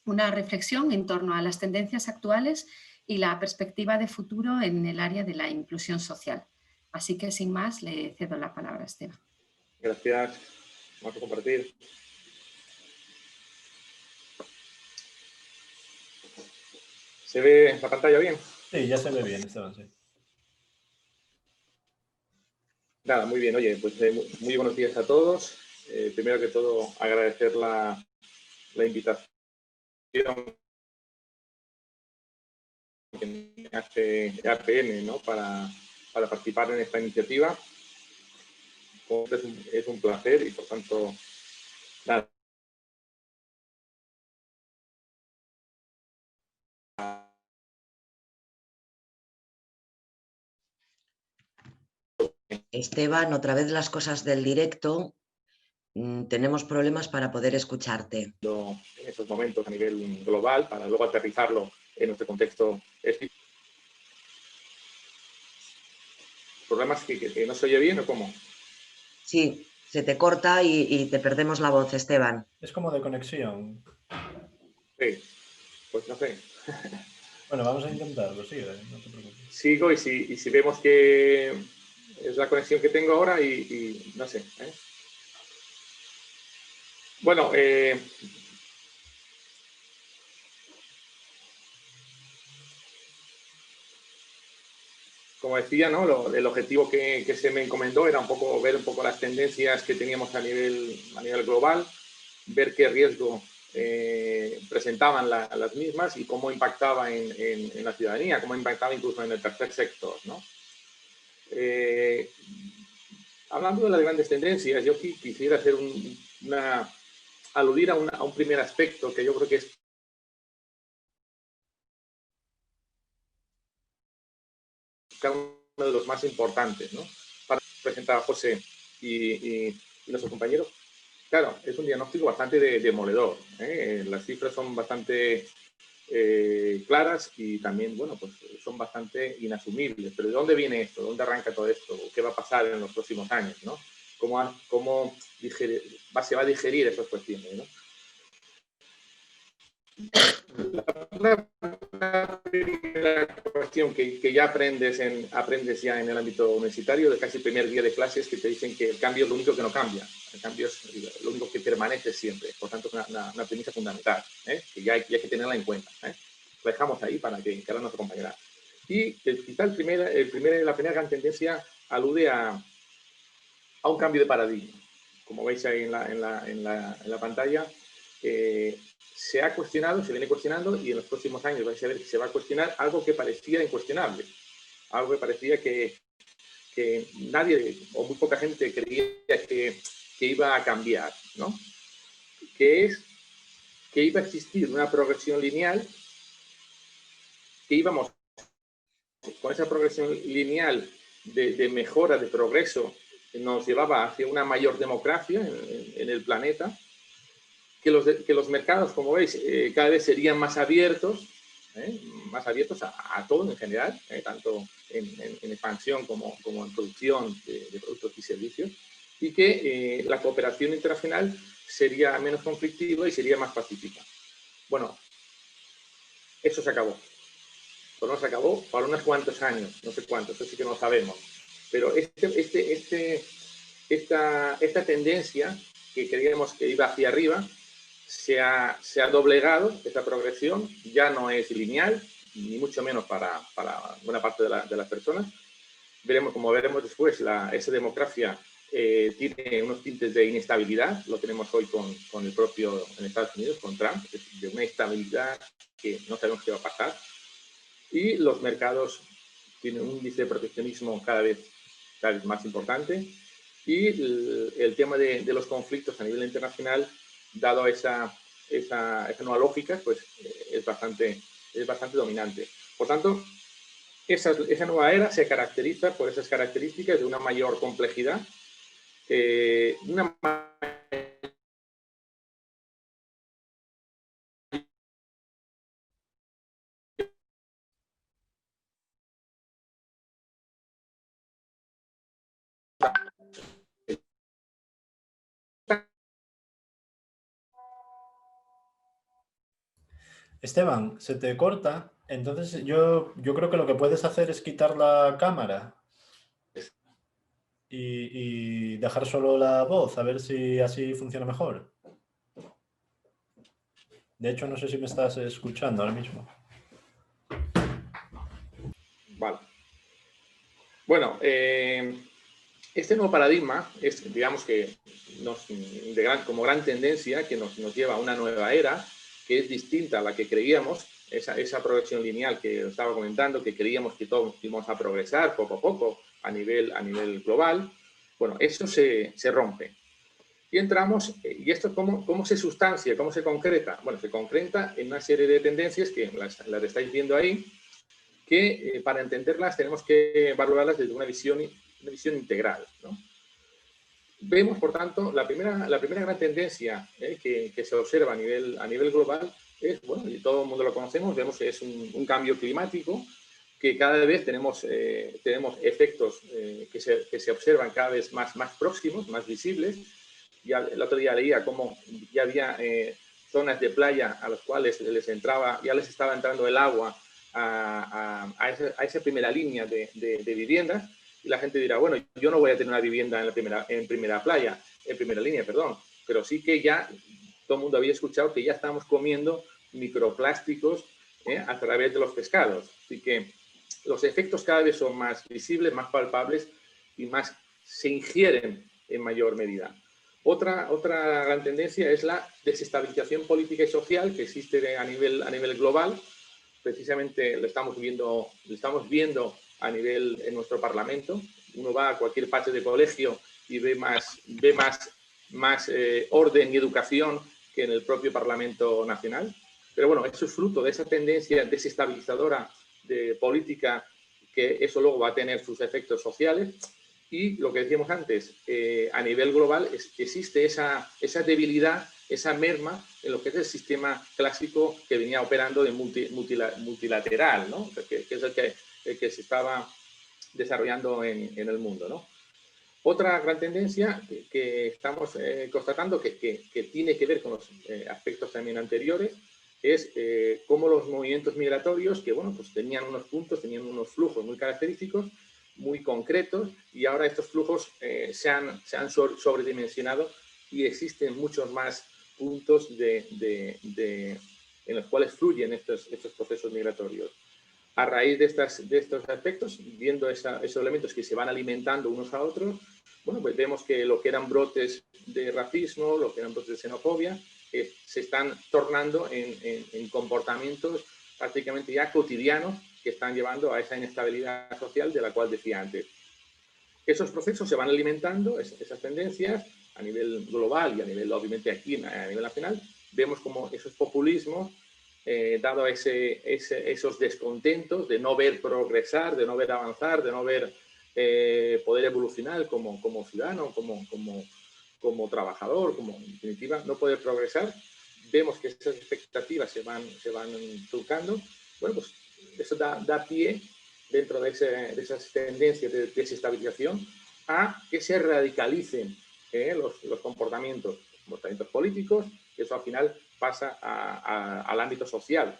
una reflexión en torno a las tendencias actuales y la perspectiva de futuro en el área de la inclusión social. Así que, sin más, le cedo la palabra a Esteban. Gracias. Vamos a compartir. ¿Se ve la pantalla bien? Sí, ya se ve bien, Esteban, sí. Nada, muy bien. Oye, pues muy buenos días a todos. Primero que todo, agradecer la invitación que hace APN, ¿no?, para participar en esta iniciativa. Es un placer y, por tanto, nada, Esteban, otra vez las cosas del directo. Tenemos problemas para poder escucharte. En estos momentos a nivel global, para luego aterrizarlo en nuestro contexto. ¿Problemas que no se oye bien o cómo? Sí, se te corta y te perdemos la voz, Esteban. Es como de conexión. Sí, pues no sé. Bueno, vamos a intentarlo, sigue, no te preocupes. Sigo y si vemos que es la conexión que tengo ahora y no sé. Bueno, como decía, ¿no? El objetivo que se me encomendó era ver un poco las tendencias que teníamos a nivel global, ver qué riesgo presentaban las mismas y cómo impactaba en la ciudadanía, cómo impactaba incluso en el tercer sector, ¿no? Hablando de las grandes tendencias, yo quisiera hacer aludir a un primer aspecto que yo creo que es uno de los más importantes, ¿no? Para presentar a José y nuestro compañero. Claro, es un diagnóstico bastante demoledor. Las cifras son bastante claras y también, bueno, pues son bastante inasumibles. Pero ¿de dónde viene esto? ¿Dónde arranca todo esto? ¿Qué va a pasar en los próximos años? ¿No? ¿Cómo se va a digerir esas cuestiones? ¿No? La primera cuestión que ya aprendes ya en el ámbito universitario, de casi el primer día de clases, que te dicen que el cambio es lo único que no cambia, el cambio es lo único que permanece siempre, por tanto es una premisa fundamental, que ya hay que tenerla en cuenta. Lo dejamos ahí para que ahora nos acompañará. Y quizá la primera gran tendencia alude a un cambio de paradigma. Como veis ahí en la pantalla, se ha cuestionado, se viene cuestionando y en los próximos años vais a ver que se va a cuestionar algo que parecía incuestionable, algo que parecía que nadie o muy poca gente creía que iba a cambiar, ¿no? Que es que iba a existir una progresión lineal, que íbamos con esa progresión lineal de mejora, de progreso, nos llevaba hacia una mayor democracia en el planeta, que los mercados, como veis, cada vez serían más abiertos a todo en general, tanto en expansión como en producción de productos y servicios, y que la cooperación internacional sería menos conflictiva y sería más pacífica. Bueno, eso se acabó. Pero no se acabó para unos cuantos años, no sé cuántos, eso sí que no sabemos. Pero esta tendencia que creíamos que iba hacia arriba se ha doblegado, esta progresión ya no es lineal, ni mucho menos para buena parte de las personas. Como veremos después, esa democracia tiene unos tintes de inestabilidad, lo tenemos hoy con el propio en Estados Unidos, con Trump, de una estabilidad que no sabemos qué va a pasar. Y los mercados tienen un índice de proteccionismo cada vez más importante y el tema de los conflictos a nivel internacional, dado esa nueva lógica, pues es bastante dominante. Por tanto, esa nueva era se caracteriza por esas características de una mayor complejidad, una Esteban, se te corta, entonces yo creo que lo que puedes hacer es quitar la cámara y dejar solo la voz, a ver si así funciona mejor. De hecho, no sé si me estás escuchando ahora mismo. Vale. Bueno, este nuevo paradigma es, digamos que como gran tendencia que nos lleva a una nueva era que es distinta a la que creíamos, esa progresión lineal que estaba comentando, que creíamos que todos íbamos a progresar poco a poco a nivel global. Bueno, eso se rompe. Y entramos, ¿y esto cómo se sustancia, cómo se concreta? Bueno, se concreta en una serie de tendencias que las estáis viendo ahí, que para entenderlas tenemos que valorarlas desde una visión integral, ¿no? Vemos, por tanto, la primera gran tendencia que se observa a nivel global es, bueno, y todo el mundo lo conocemos, vemos que es un cambio climático, que cada vez tenemos efectos que se observan cada vez más próximos, más visibles. Ya el otro día leía cómo ya había zonas de playa a las cuales ya les estaba entrando el agua a esa primera línea de viviendas, y la gente dirá, bueno, yo no voy a tener una vivienda en primera línea, perdón, pero sí que ya todo el mundo había escuchado que ya estamos comiendo microplásticos a través de los pescados. Así que los efectos cada vez son más visibles, más palpables y más se ingieren en mayor medida. Otra gran tendencia es la desestabilización política y social que existe a nivel global. Precisamente lo estamos viendo en nuestro Parlamento. Uno va a cualquier parte de colegio y ve más orden y educación que en el propio Parlamento Nacional. Pero bueno, eso es fruto de esa tendencia desestabilizadora de política, que eso luego va a tener sus efectos sociales. Y lo que decíamos antes, a nivel global existe esa debilidad, esa merma en lo que es el sistema clásico que venía operando de multilateral, ¿no? que es el que se estaba desarrollando en el mundo, ¿no? Otra gran tendencia que estamos constatando que tiene que ver con los aspectos también anteriores es cómo los movimientos migratorios, que bueno, pues tenían unos flujos muy característicos, muy concretos, y ahora estos flujos se han sobredimensionado y existen muchos más puntos en los cuales fluyen estos procesos migratorios. A raíz de estos aspectos, viendo esos elementos que se van alimentando unos a otros, bueno, pues vemos que lo que eran brotes de racismo, lo que eran brotes de xenofobia, se están tornando en comportamientos prácticamente ya cotidianos que están llevando a esa inestabilidad social de la cual decía antes. Esos procesos se van alimentando, esas tendencias, a nivel global y a nivel, obviamente, aquí a nivel nacional. Vemos como esos populismos, dado esos descontentos de no ver progresar, de no ver avanzar, de no ver poder evolucionar como ciudadano, como trabajador, como en definitiva no poder progresar, vemos que esas expectativas se van truncando. Bueno, pues eso da pie, dentro de esas tendencias de desestabilización, a que se radicalicen los comportamientos políticos, que eso al final pasa al ámbito social.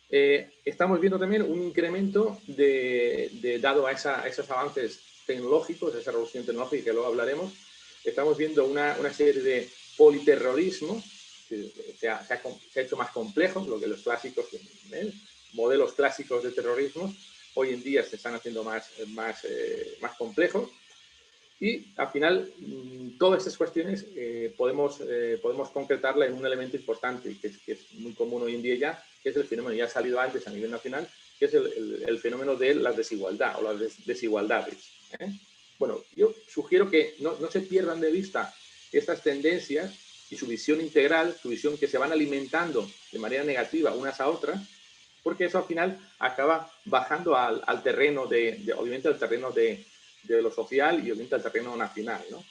Estamos viendo también un incremento dado a esos avances tecnológicos, esa revolución tecnológica que luego hablaremos. Estamos viendo una serie de politerrorismos que se ha hecho más complejo, lo que los clásicos, modelos clásicos de terrorismo, hoy en día se están haciendo más complejos. Y al final, todas estas cuestiones podemos concretarla en un elemento importante que es muy común hoy en día ya, que es el fenómeno, ya ha salido antes a nivel nacional, que es el fenómeno de la desigualdad o las desigualdades. Bueno, yo sugiero que no se pierdan de vista estas tendencias y su visión integral, su visión que se van alimentando de manera negativa unas a otras, porque eso al final acaba bajando al terreno obviamente al terreno de lo social y obviamente al terreno nacional, ¿no?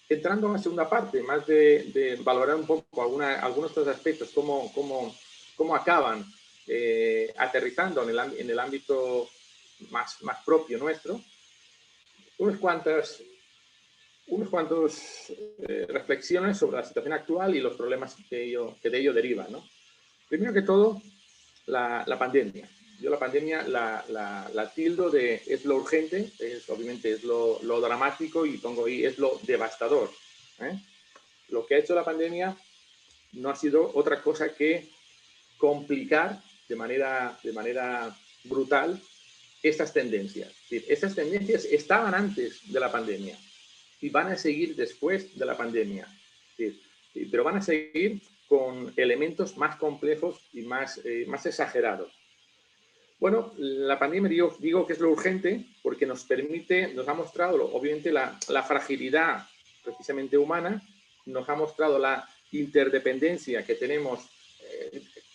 Entrando en la segunda parte, más de valorar un poco algunos de estos aspectos, cómo acaban aterrizando en el ámbito más propio nuestro, unos cuantos reflexiones sobre la situación actual y los problemas que de ello derivan, ¿no? Primero que todo, la pandemia. Yo la pandemia la tildo de es lo urgente, obviamente es lo dramático, y pongo ahí es lo devastador. Lo que ha hecho la pandemia no ha sido otra cosa que complicar de manera brutal estas tendencias. Es decir, estas tendencias estaban antes de la pandemia y van a seguir después de la pandemia. Pero van a seguir con elementos más complejos y más exagerados. Bueno, la pandemia digo que es lo urgente porque nos ha mostrado, obviamente, la fragilidad precisamente humana, nos ha mostrado la interdependencia que tenemos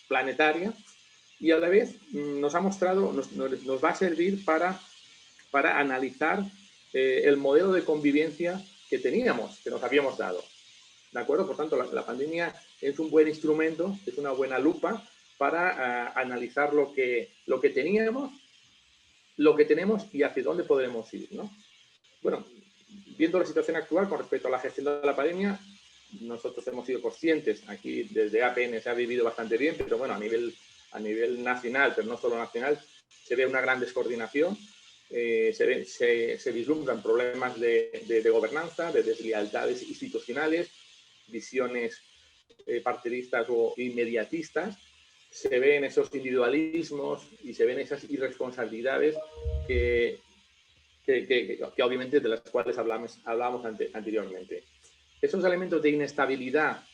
planetaria, y a la vez nos ha mostrado, nos va a servir para para analizar el modelo de convivencia que teníamos, que nos habíamos dado. ¿De acuerdo? Por tanto, la pandemia es un buen instrumento, es una buena lupa para analizar lo que teníamos, lo que tenemos y hacia dónde podemos ir, ¿no? Bueno, viendo la situación actual con respecto a la gestión de la pandemia, nosotros hemos sido conscientes, aquí desde APN se ha vivido bastante bien, pero bueno, a nivel nacional, pero no solo nacional, se ve una gran descoordinación, se vislumbran problemas de gobernanza, de deslealtades institucionales, visiones partidistas o inmediatistas, se ven esos individualismos y se ven esas irresponsabilidades que obviamente de las cuales hablábamos anteriormente. Esos elementos de inestabilidad,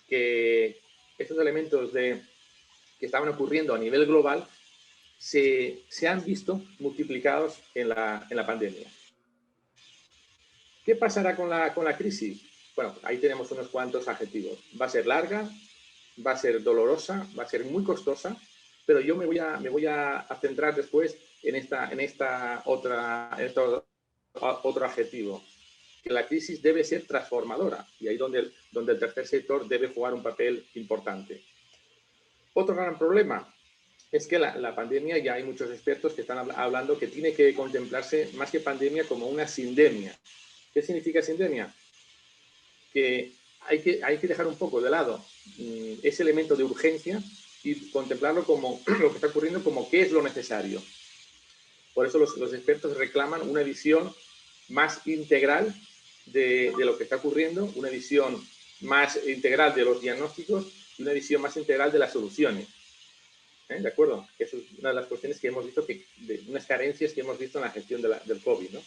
esos elementos que estaban ocurriendo a nivel global, se han visto multiplicados en la pandemia. ¿Qué pasará con la crisis? Bueno, ahí tenemos unos cuantos adjetivos. Va a ser larga, va a ser dolorosa, va a ser muy costosa, pero yo me voy a centrar después en otro adjetivo, que la crisis debe ser transformadora, y ahí donde el tercer sector debe jugar un papel importante. Otro gran problema es que la pandemia, ya hay muchos expertos que están hablando que tiene que contemplarse más que pandemia como una sindemia. ¿Qué significa sindemia? Que hay que dejar un poco de lado ese elemento de urgencia y contemplarlo como lo que está ocurriendo, como qué es lo necesario. Por eso los expertos reclaman una visión más integral de lo que está ocurriendo, una visión más integral de los diagnósticos y una visión más integral de las soluciones. ¿De acuerdo? Eso es una de las cuestiones que hemos visto, unas carencias que hemos visto en la gestión del COVID, ¿no?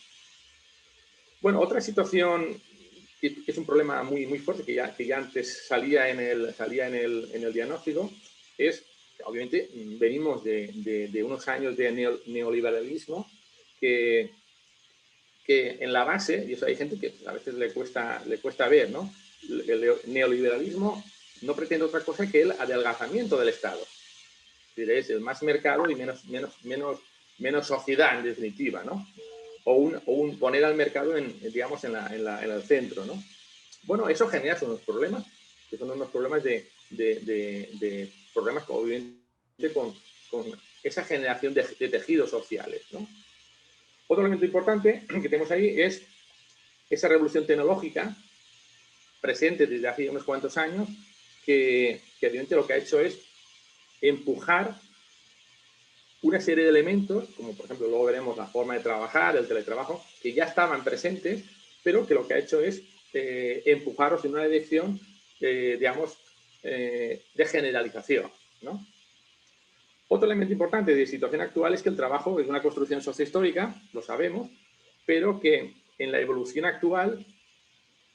Bueno, otra situación que es un problema muy, muy fuerte, que ya antes salía en el diagnóstico, es que obviamente venimos de unos años de neoliberalismo que en la base, y eso hay gente que a veces le cuesta ver, ¿no? El neoliberalismo no pretende otra cosa que el adelgazamiento del Estado. Es el más mercado y menos sociedad, en definitiva, ¿no? O un poner al mercado en el centro, ¿no? Bueno, eso genera unos problemas, que son unos problemas de problemas obviamente con esa generación de tejidos sociales, ¿no? Otro elemento importante que tenemos ahí es esa revolución tecnológica presente desde hace unos cuantos años, que evidentemente lo que ha hecho es empujar una serie de elementos, como por ejemplo luego veremos la forma de trabajar, el teletrabajo, que ya estaban presentes, pero que lo que ha hecho es empujarlos en una dirección, de generalización, ¿no? Otro elemento importante de situación actual es que el trabajo es una construcción sociohistórica, lo sabemos, pero que en la evolución actual,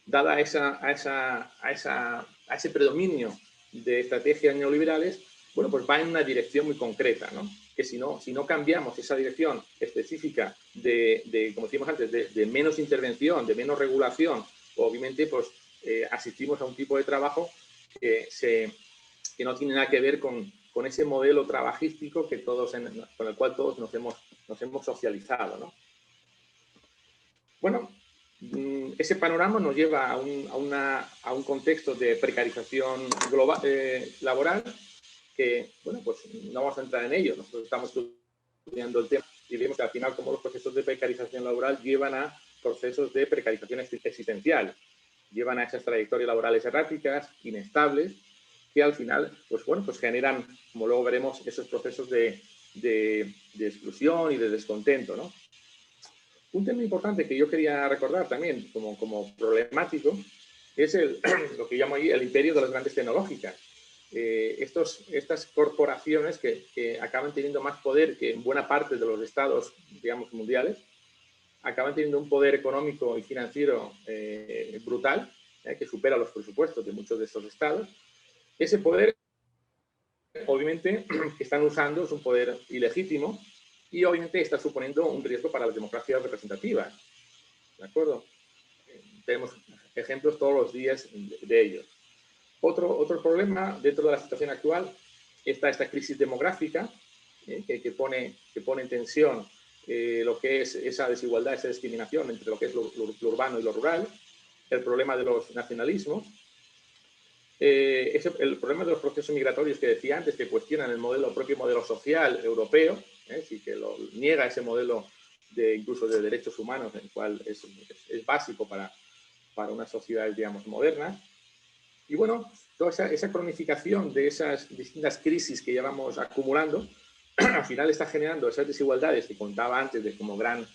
dada a ese predominio de estrategias neoliberales, bueno, pues va en una dirección muy concreta, ¿no? Que si no cambiamos esa dirección específica como decíamos antes, de menos intervención, de menos regulación, obviamente pues asistimos a un tipo de trabajo que no tiene nada que ver con ese modelo trabajístico con el cual todos nos hemos socializado, ¿no? Bueno, ese panorama nos lleva a un contexto de precarización global, laboral, que, bueno, pues no vamos a entrar en ello. Nosotros estamos estudiando el tema y vemos que al final cómo los procesos de precarización laboral llevan a procesos de precarización existencial, llevan a esas trayectorias laborales erráticas, inestables, que al final, pues bueno, pues generan, como luego veremos, esos procesos de exclusión y de descontento, ¿no? Un tema importante que yo quería recordar también como problemático es lo que llamo ahí el imperio de las grandes tecnológicas. Estas corporaciones que acaban teniendo más poder que en buena parte de los estados, digamos, mundiales, acaban teniendo un poder económico y financiero brutal, que supera los presupuestos de muchos de estos estados. Ese poder, obviamente, que están usando es un poder ilegítimo y obviamente está suponiendo un riesgo para las democracias representativas. ¿De acuerdo? Tenemos ejemplos todos los días de ellos. Otro problema dentro de la situación actual está esta crisis demográfica que pone en tensión lo que es esa desigualdad, esa discriminación entre lo que es lo urbano y lo rural, el problema de los nacionalismos, el problema de los procesos migratorios que decía antes, que cuestionan el propio modelo social europeo, sí, que niega ese modelo incluso de derechos humanos, el cual es básico para unas sociedades, digamos, modernas. Y bueno, toda esa cronificación de esas distintas crisis que llevamos acumulando, al final está generando esas desigualdades que contaba antes de como gran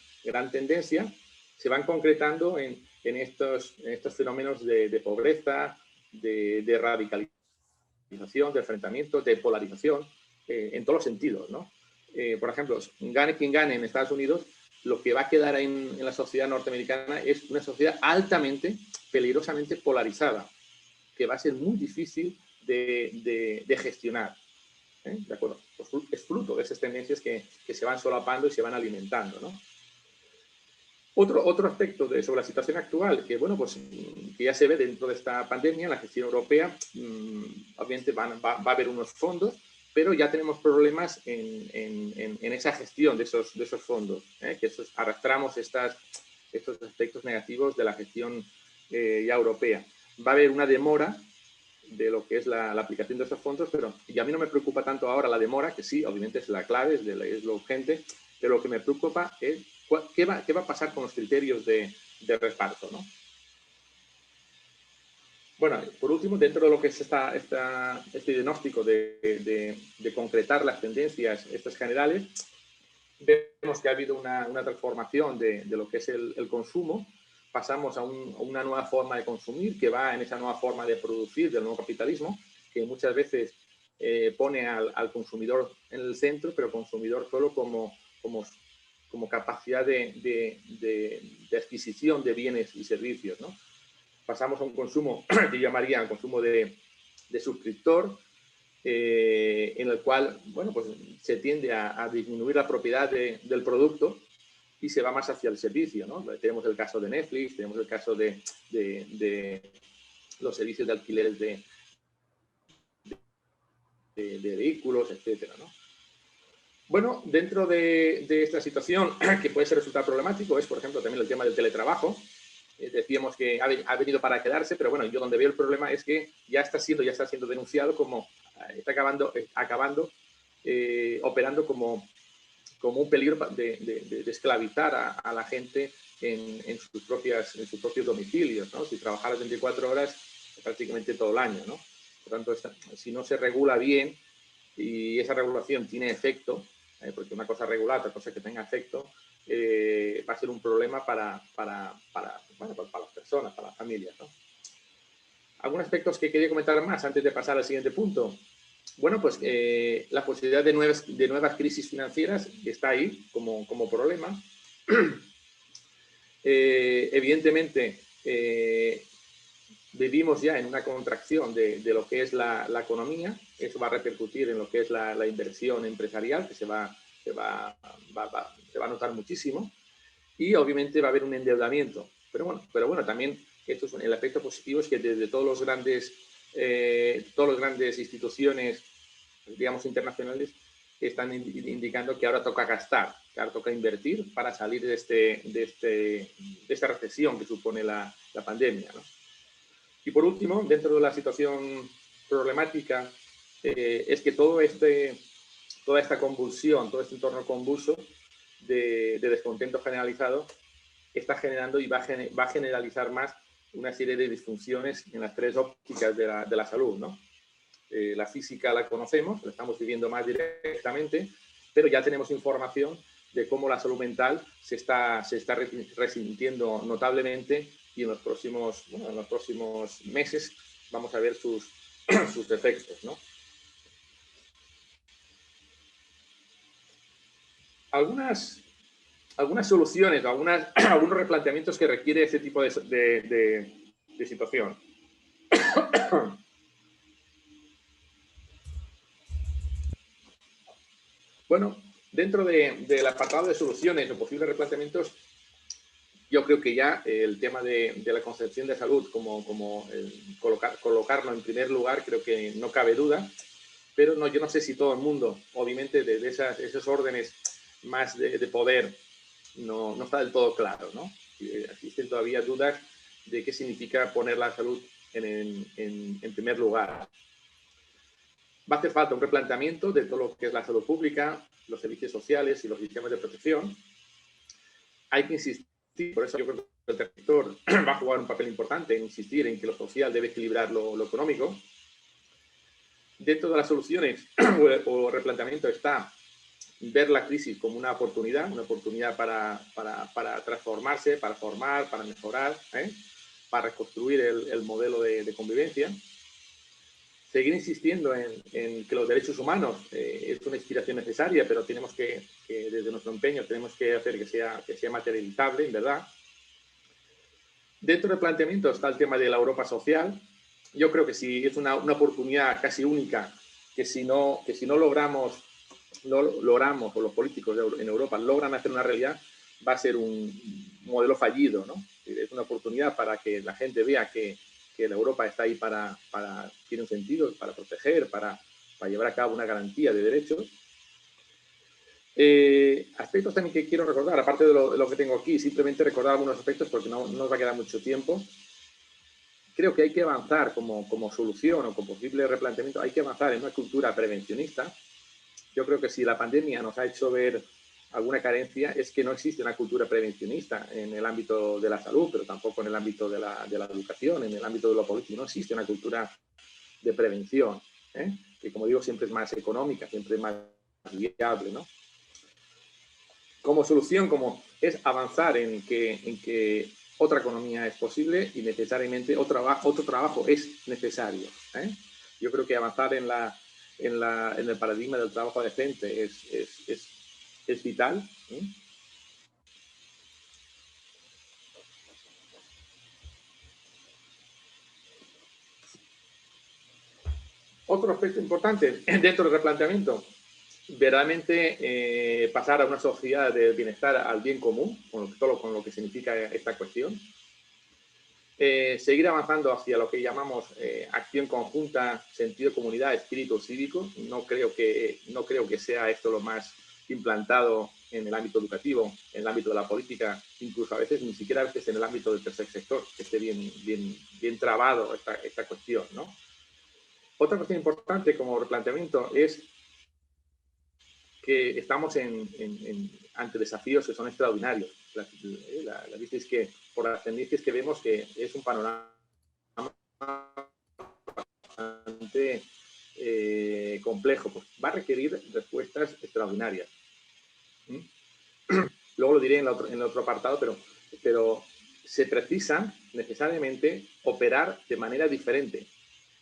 tendencia, se van concretando en estos fenómenos de pobreza, de radicalización, de enfrentamiento, de polarización, en todos los sentidos, ¿no? Por ejemplo, gane quien gane en Estados Unidos, lo que va a quedar en la sociedad norteamericana es una sociedad altamente, peligrosamente polarizada, que va a ser muy difícil de gestionar. ¿De acuerdo? Pues es fruto de esas tendencias que se van solapando y se van alimentando, ¿no? Otro aspecto sobre la situación actual, que bueno, pues que ya se ve dentro de esta pandemia, en la gestión europea, obviamente va a haber unos fondos, pero ya tenemos problemas en esa gestión de esos fondos, que arrastramos estos aspectos negativos de la gestión ya europea. Va a haber una demora de lo que es la aplicación de esos fondos, y a mí no me preocupa tanto ahora la demora, que sí, obviamente es la clave, es lo urgente, pero lo que me preocupa es qué va a pasar con los criterios de reparto, ¿no? Bueno, por último, dentro de lo que es este diagnóstico de concretar las tendencias estas generales, vemos que ha habido una transformación de lo que es el consumo. Pasamos a una nueva forma de consumir, que va en esa nueva forma de producir del nuevo capitalismo, que muchas veces pone al consumidor en el centro, pero consumidor solo como capacidad de adquisición de bienes y servicios, ¿no? Pasamos a un consumo que yo llamaría un consumo de suscriptor, en el cual, bueno, pues se tiende a disminuir la propiedad del producto y se va más hacia el servicio, ¿no? Tenemos el caso de Netflix, tenemos el caso de los servicios de alquileres de vehículos, etcétera, ¿no? Bueno, dentro de esta situación que puede resultar problemático es, por ejemplo, también el tema del teletrabajo. Decíamos que ha venido para quedarse, pero bueno, yo donde veo el problema es que ya está siendo denunciado como está operando como un peligro de esclavizar a la gente en sus propios domicilios, ¿no? Si trabajaras 24 horas prácticamente todo el año, ¿no? Por tanto, si no se regula bien y esa regulación tiene efecto, porque una cosa regular, otra cosa que tenga efecto, va a ser un problema para las personas, para las familias, ¿no? Algunos aspectos que quería comentar más antes de pasar al siguiente punto. Bueno, pues la posibilidad de nuevas crisis financieras está ahí como problema. Evidentemente, vivimos ya en una contracción de lo que es la economía. Eso va a repercutir en lo que es la inversión empresarial, que se va a notar muchísimo. Y obviamente va a haber un endeudamiento. Pero bueno, también el aspecto positivo es que desde todas las grandes instituciones, digamos, internacionales, están indicando que ahora toca gastar, que ahora toca invertir para salir de esta recesión que supone la pandemia, ¿no? Y por último, dentro de la situación problemática, es que toda esta convulsión, todo este entorno convulso de descontento generalizado está generando y va a generalizar más una serie de disfunciones en las tres ópticas de la salud, ¿no? La física la conocemos, la estamos viviendo más directamente, pero ya tenemos información de cómo la salud mental se está resintiendo notablemente y en los próximos meses vamos a ver sus efectos, ¿no? Algunas soluciones, algunos replanteamientos que requiere este tipo de situación. Bueno, dentro del apartado de soluciones o posibles replanteamientos, yo creo que ya el tema de la concepción de salud como colocarlo en primer lugar, creo que no cabe duda, pero yo no sé si todo el mundo, obviamente, de esos órdenes de poder no está del todo claro, ¿no? Existen todavía dudas de qué significa poner la salud en primer lugar. Va a hacer falta un replanteamiento de todo lo que es la salud pública, los servicios sociales y los sistemas de protección. Hay que insistir, por eso yo creo que el tercer sector va a jugar un papel importante en insistir en que lo social debe equilibrar lo económico. Dentro de las soluciones o replanteamiento está ver la crisis como una oportunidad para transformarse, para formar, para mejorar, para reconstruir el modelo de convivencia. Seguir insistiendo en que los derechos humanos es una inspiración necesaria, pero tenemos que desde nuestro empeño, tenemos que hacer que sea materializable, en verdad. Dentro del planteamiento está el tema de la Europa social. Yo creo que sí, es una oportunidad casi única, que si no logramos, o los políticos en Europa logran hacer una realidad, va a ser un modelo fallido, ¿no? Es una oportunidad para que la gente vea que la Europa está ahí tiene un sentido, para proteger, para llevar a cabo una garantía de derechos. Aspectos también que quiero recordar, aparte de lo que tengo aquí, simplemente recordar algunos aspectos porque no nos va a quedar mucho tiempo. Creo que hay que avanzar como solución o como posible replanteamiento, hay que avanzar en una cultura prevencionista. Yo creo que si la pandemia nos ha hecho ver alguna carencia es que no existe una cultura prevencionista en el ámbito de la salud, pero tampoco en el ámbito de la educación, en el ámbito de lo político. No existe una cultura de prevención, que, como digo, siempre es más económica, siempre es más viable, ¿no? Como solución, es avanzar en que otra economía es posible y necesariamente otro trabajo es necesario. Yo creo que avanzar en el paradigma del trabajo decente es vital. Otro aspecto importante dentro del replanteamiento, verdaderamente pasar a una sociedad de bienestar al bien común, con lo que significa esta cuestión. Seguir avanzando hacia lo que llamamos acción conjunta, sentido de comunidad, espíritu cívico. No creo que sea esto lo más implantado en el ámbito educativo, en el ámbito de la política, incluso a veces ni siquiera en el ámbito del tercer sector, que esté bien trabado esta cuestión, ¿no? Otra cuestión importante como replanteamiento es que estamos ante desafíos que son extraordinarios. La dices que por las tendencias que vemos que es un panorama bastante complejo, pues va a requerir respuestas extraordinarias. Luego lo diré en el otro apartado, pero se precisa necesariamente operar de manera diferente.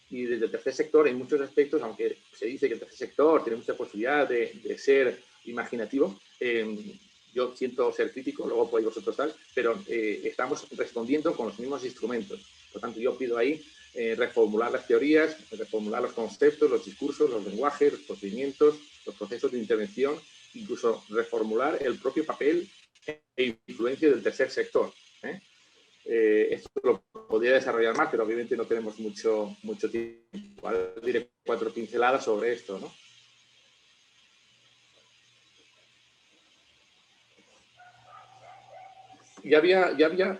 Y desde el tercer sector, en muchos aspectos, aunque se dice que el tercer sector tiene mucha posibilidad de ser imaginativo, yo siento ser crítico, luego podéis vosotros tal, pero estamos respondiendo con los mismos instrumentos. Por tanto, yo pido ahí reformular las teorías, reformular los conceptos, los discursos, los lenguajes, los procedimientos, los procesos de intervención, incluso reformular el propio papel e influencia del tercer sector. Esto lo podría desarrollar más, pero obviamente no tenemos mucho tiempo. Ahora diré 4 pinceladas sobre esto, ¿no? Ya había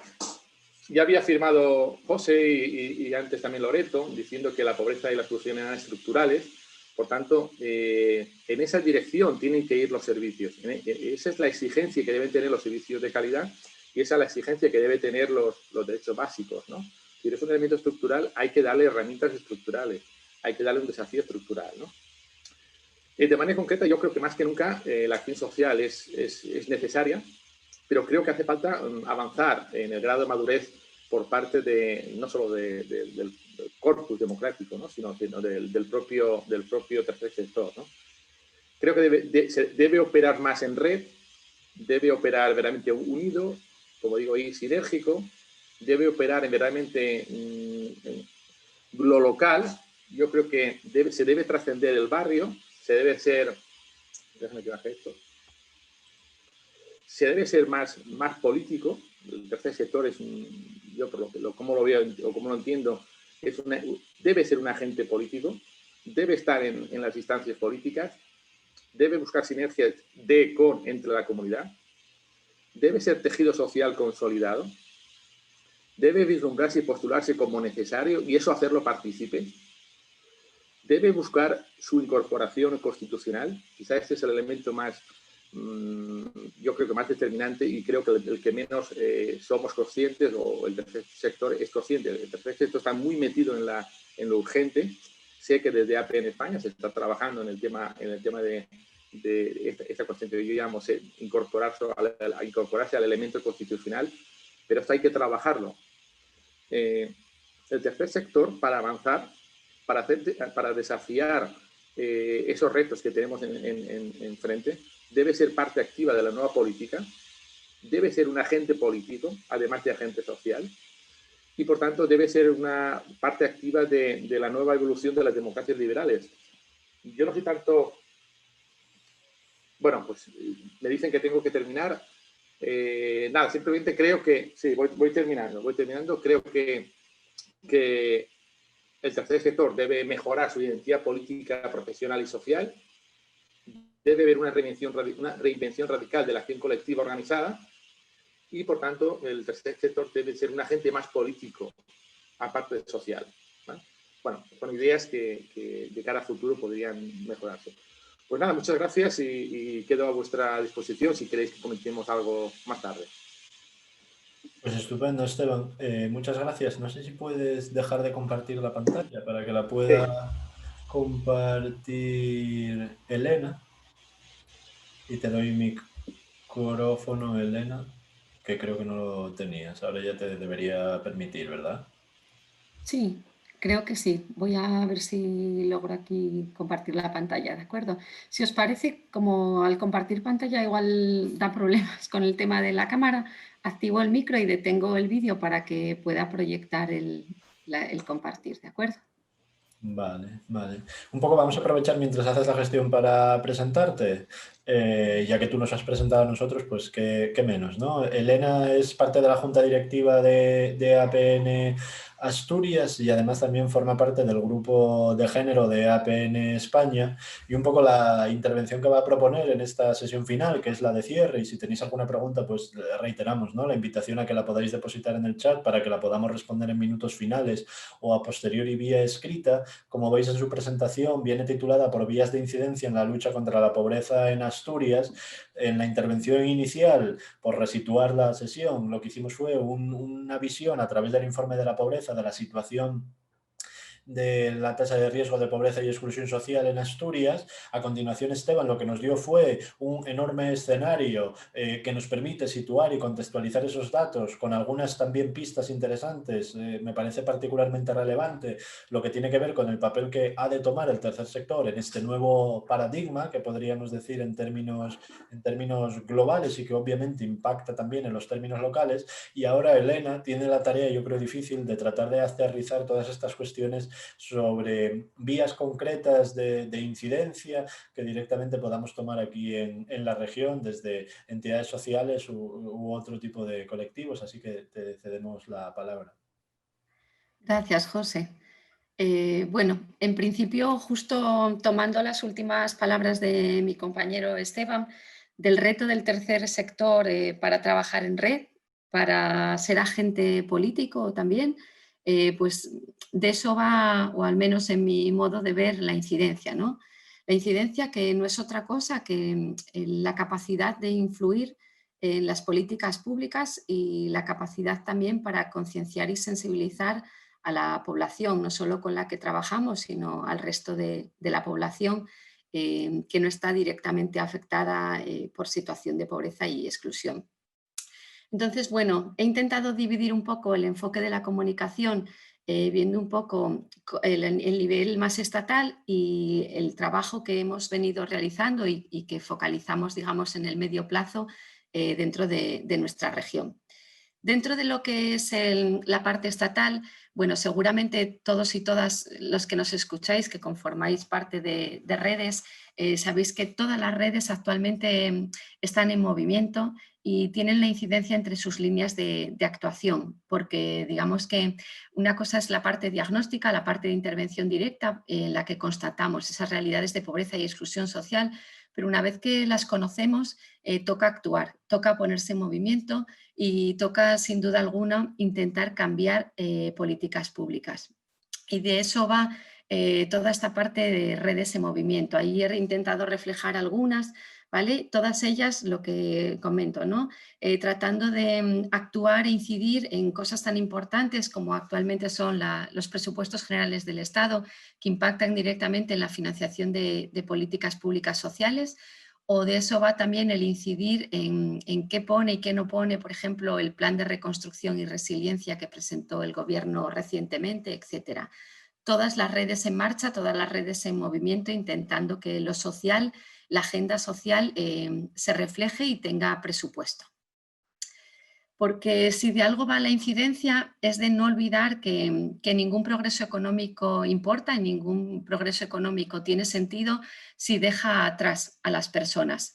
afirmado José y antes también Loreto, diciendo que la pobreza y la exclusión eran estructurales. Por tanto, en esa dirección tienen que ir los servicios. Esa es la exigencia que deben tener los servicios de calidad y esa es la exigencia que deben tener los derechos básicos, ¿no? Si es un elemento estructural, hay que darle herramientas estructurales, hay que darle un desafío estructural, ¿no? De manera concreta, yo creo que más que nunca la acción social es necesaria, pero creo que hace falta avanzar en el grado de madurez por parte no solo del corpus democrático, ¿no? sino del propio tercer sector, ¿no? Creo que se debe operar más en red, debe operar verdaderamente unido, como digo, y sinérgico, debe operar verdaderamente lo local. Yo creo que se debe trascender el barrio, se debe ser, déjame que baje esto, se debe ser más político. El tercer sector yo como lo veo o como lo entiendo, debe ser un agente político, debe estar en las instancias políticas, debe buscar sinergias entre la comunidad, debe ser tejido social consolidado, debe vislumbrarse y postularse como necesario y eso hacerlo partícipe, debe buscar su incorporación constitucional, quizá este es el elemento más, yo creo que más determinante y creo que el que menos somos conscientes o el tercer sector es consciente. El tercer sector está muy metido en lo urgente. Sé que desde APN España se está trabajando en el tema de esta cuestión que yo llamo incorporarse al elemento constitucional, pero esto hay que trabajarlo. El tercer sector, para avanzar, para desafiar esos retos que tenemos en frente, debe ser parte activa de la nueva política, debe ser un agente político, además de agente social, y por tanto debe ser una parte activa de la nueva evolución de las democracias liberales. Yo no soy tanto... Bueno, pues me dicen que tengo que terminar. Nada, simplemente creo que... Sí, voy terminando. Creo que el tercer sector debe mejorar su identidad política, profesional y social. Debe haber una reinvención radical de la acción colectiva organizada y, por tanto, el tercer sector debe ser un agente más político, aparte de social, ¿vale? Bueno, son ideas que de cara a futuro podrían mejorarse. Pues nada, muchas gracias y quedo a vuestra disposición si queréis que comentemos algo más tarde. Pues estupendo, Esteban. Muchas gracias. No sé si puedes dejar de compartir la pantalla para que la pueda compartir Elena. Y te doy micrófono, Elena, que creo que no lo tenías. Ahora ya te debería permitir, ¿verdad? Sí, creo que sí. Voy a ver si logro aquí compartir la pantalla, ¿de acuerdo? Si os parece, como al compartir pantalla igual da problemas con el tema de la cámara, activo el micro y detengo el vídeo para que pueda proyectar el compartir, ¿de acuerdo? Vale, vale. Un poco vamos a aprovechar mientras haces la gestión para presentarte, ya que tú nos has presentado a nosotros, pues qué menos, ¿no? Elena es parte de la junta directiva de APN Asturias y además también forma parte del grupo de género de APN España y un poco la intervención que va a proponer en esta sesión final, que es la de cierre, y si tenéis alguna pregunta, pues reiteramos, ¿no?, la invitación a que la podáis depositar en el chat para que la podamos responder en minutos finales o a posteriori vía escrita. Como veis en su presentación, viene titulada por vías de incidencia en la lucha contra la pobreza en Asturias. En la intervención inicial, por resituar la sesión, lo que hicimos fue una visión a través del informe de la pobreza, de la situación de la tasa de riesgo de pobreza y exclusión social en Asturias. A continuación, Esteban lo que nos dio fue un enorme escenario que nos permite situar y contextualizar esos datos con algunas también pistas interesantes. Me parece particularmente relevante lo que tiene que ver con el papel que ha de tomar el tercer sector en este nuevo paradigma, que podríamos decir en términos globales y que obviamente impacta también en los términos locales. Y ahora Elena tiene la tarea, yo creo difícil, de tratar de aterrizar todas estas cuestiones sobre vías concretas de incidencia que directamente podamos tomar aquí en la región desde entidades sociales u otro tipo de colectivos. Así que te cedemos la palabra. Gracias, José. Bueno, en principio, justo tomando las últimas palabras de mi compañero Esteban, del reto del tercer sector para trabajar en red, para ser agente político también, pues de eso va, o al menos en mi modo de ver, la incidencia, ¿no? La incidencia que no es otra cosa que la capacidad de influir en las políticas públicas y la capacidad también para concienciar y sensibilizar a la población, no solo con la que trabajamos, sino al resto de la población que no está directamente afectada por situación de pobreza y exclusión. Entonces, bueno, he intentado dividir un poco el enfoque de la comunicación viendo un poco el nivel más estatal y el trabajo que hemos venido realizando y que focalizamos, digamos, en el medio plazo dentro de nuestra región. Dentro de lo que es la parte estatal, bueno, seguramente todos y todas los que nos escucháis, que conformáis parte de redes, sabéis que todas las redes actualmente están en movimiento y tienen la incidencia entre sus líneas de actuación, porque digamos que una cosa es la parte diagnóstica, la parte de intervención directa, en la que constatamos esas realidades de pobreza y exclusión social, pero una vez que las conocemos, toca actuar, toca ponerse en movimiento y toca, sin duda alguna, intentar cambiar políticas públicas. Y de eso va toda esta parte de redes en movimiento. Ayer he intentado reflejar algunas, ¿vale? Todas ellas, lo que comento, ¿no? Tratando de actuar e incidir en cosas tan importantes como actualmente son los presupuestos generales del Estado, que impactan directamente en la financiación de políticas públicas sociales, o de eso va también el incidir en qué pone y qué no pone, por ejemplo, el plan de reconstrucción y resiliencia que presentó el Gobierno recientemente, etcétera. Todas las redes en marcha, todas las redes en movimiento, intentando que lo social, la agenda social, se refleje y tenga presupuesto. Porque si de algo va la incidencia es de no olvidar que ningún progreso económico importa y ningún progreso económico tiene sentido si deja atrás a las personas.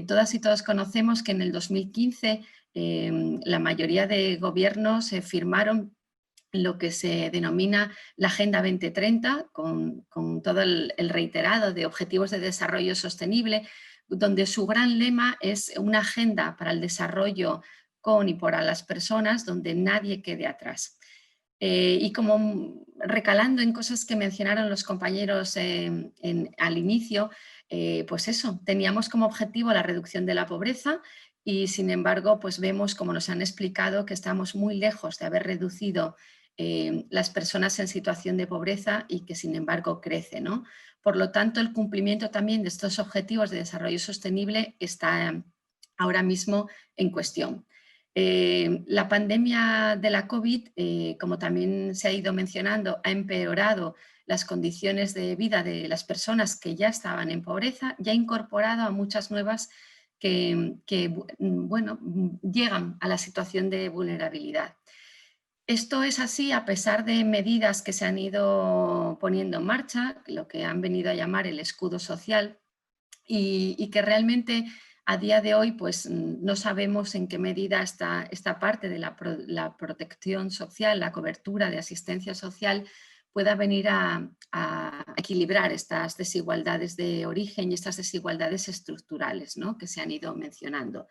Todas y todos conocemos que en el 2015 la mayoría de gobiernos firmaron lo que se denomina la Agenda 2030, con todo el reiterado de Objetivos de Desarrollo Sostenible, donde su gran lema es una agenda para el desarrollo con y para las personas, donde nadie quede atrás. Y como recalando en cosas que mencionaron los compañeros al inicio, pues eso, teníamos como objetivo la reducción de la pobreza y sin embargo pues vemos, como nos han explicado, que estamos muy lejos de haber reducido las personas en situación de pobreza y que sin embargo crece, ¿no? Por lo tanto, el cumplimiento también de estos objetivos de desarrollo sostenible está ahora mismo en cuestión. La pandemia de la COVID, como también se ha ido mencionando, ha empeorado las condiciones de vida de las personas que ya estaban en pobreza y ha incorporado a muchas nuevas que bueno, llegan a la situación de vulnerabilidad. Esto es así a pesar de medidas que se han ido poniendo en marcha, lo que han venido a llamar el escudo social, y que realmente a día de hoy pues, no sabemos en qué medida esta parte de la protección social, la cobertura de asistencia social, pueda venir a equilibrar estas desigualdades de origen y estas desigualdades estructurales, ¿no?, que se han ido mencionando.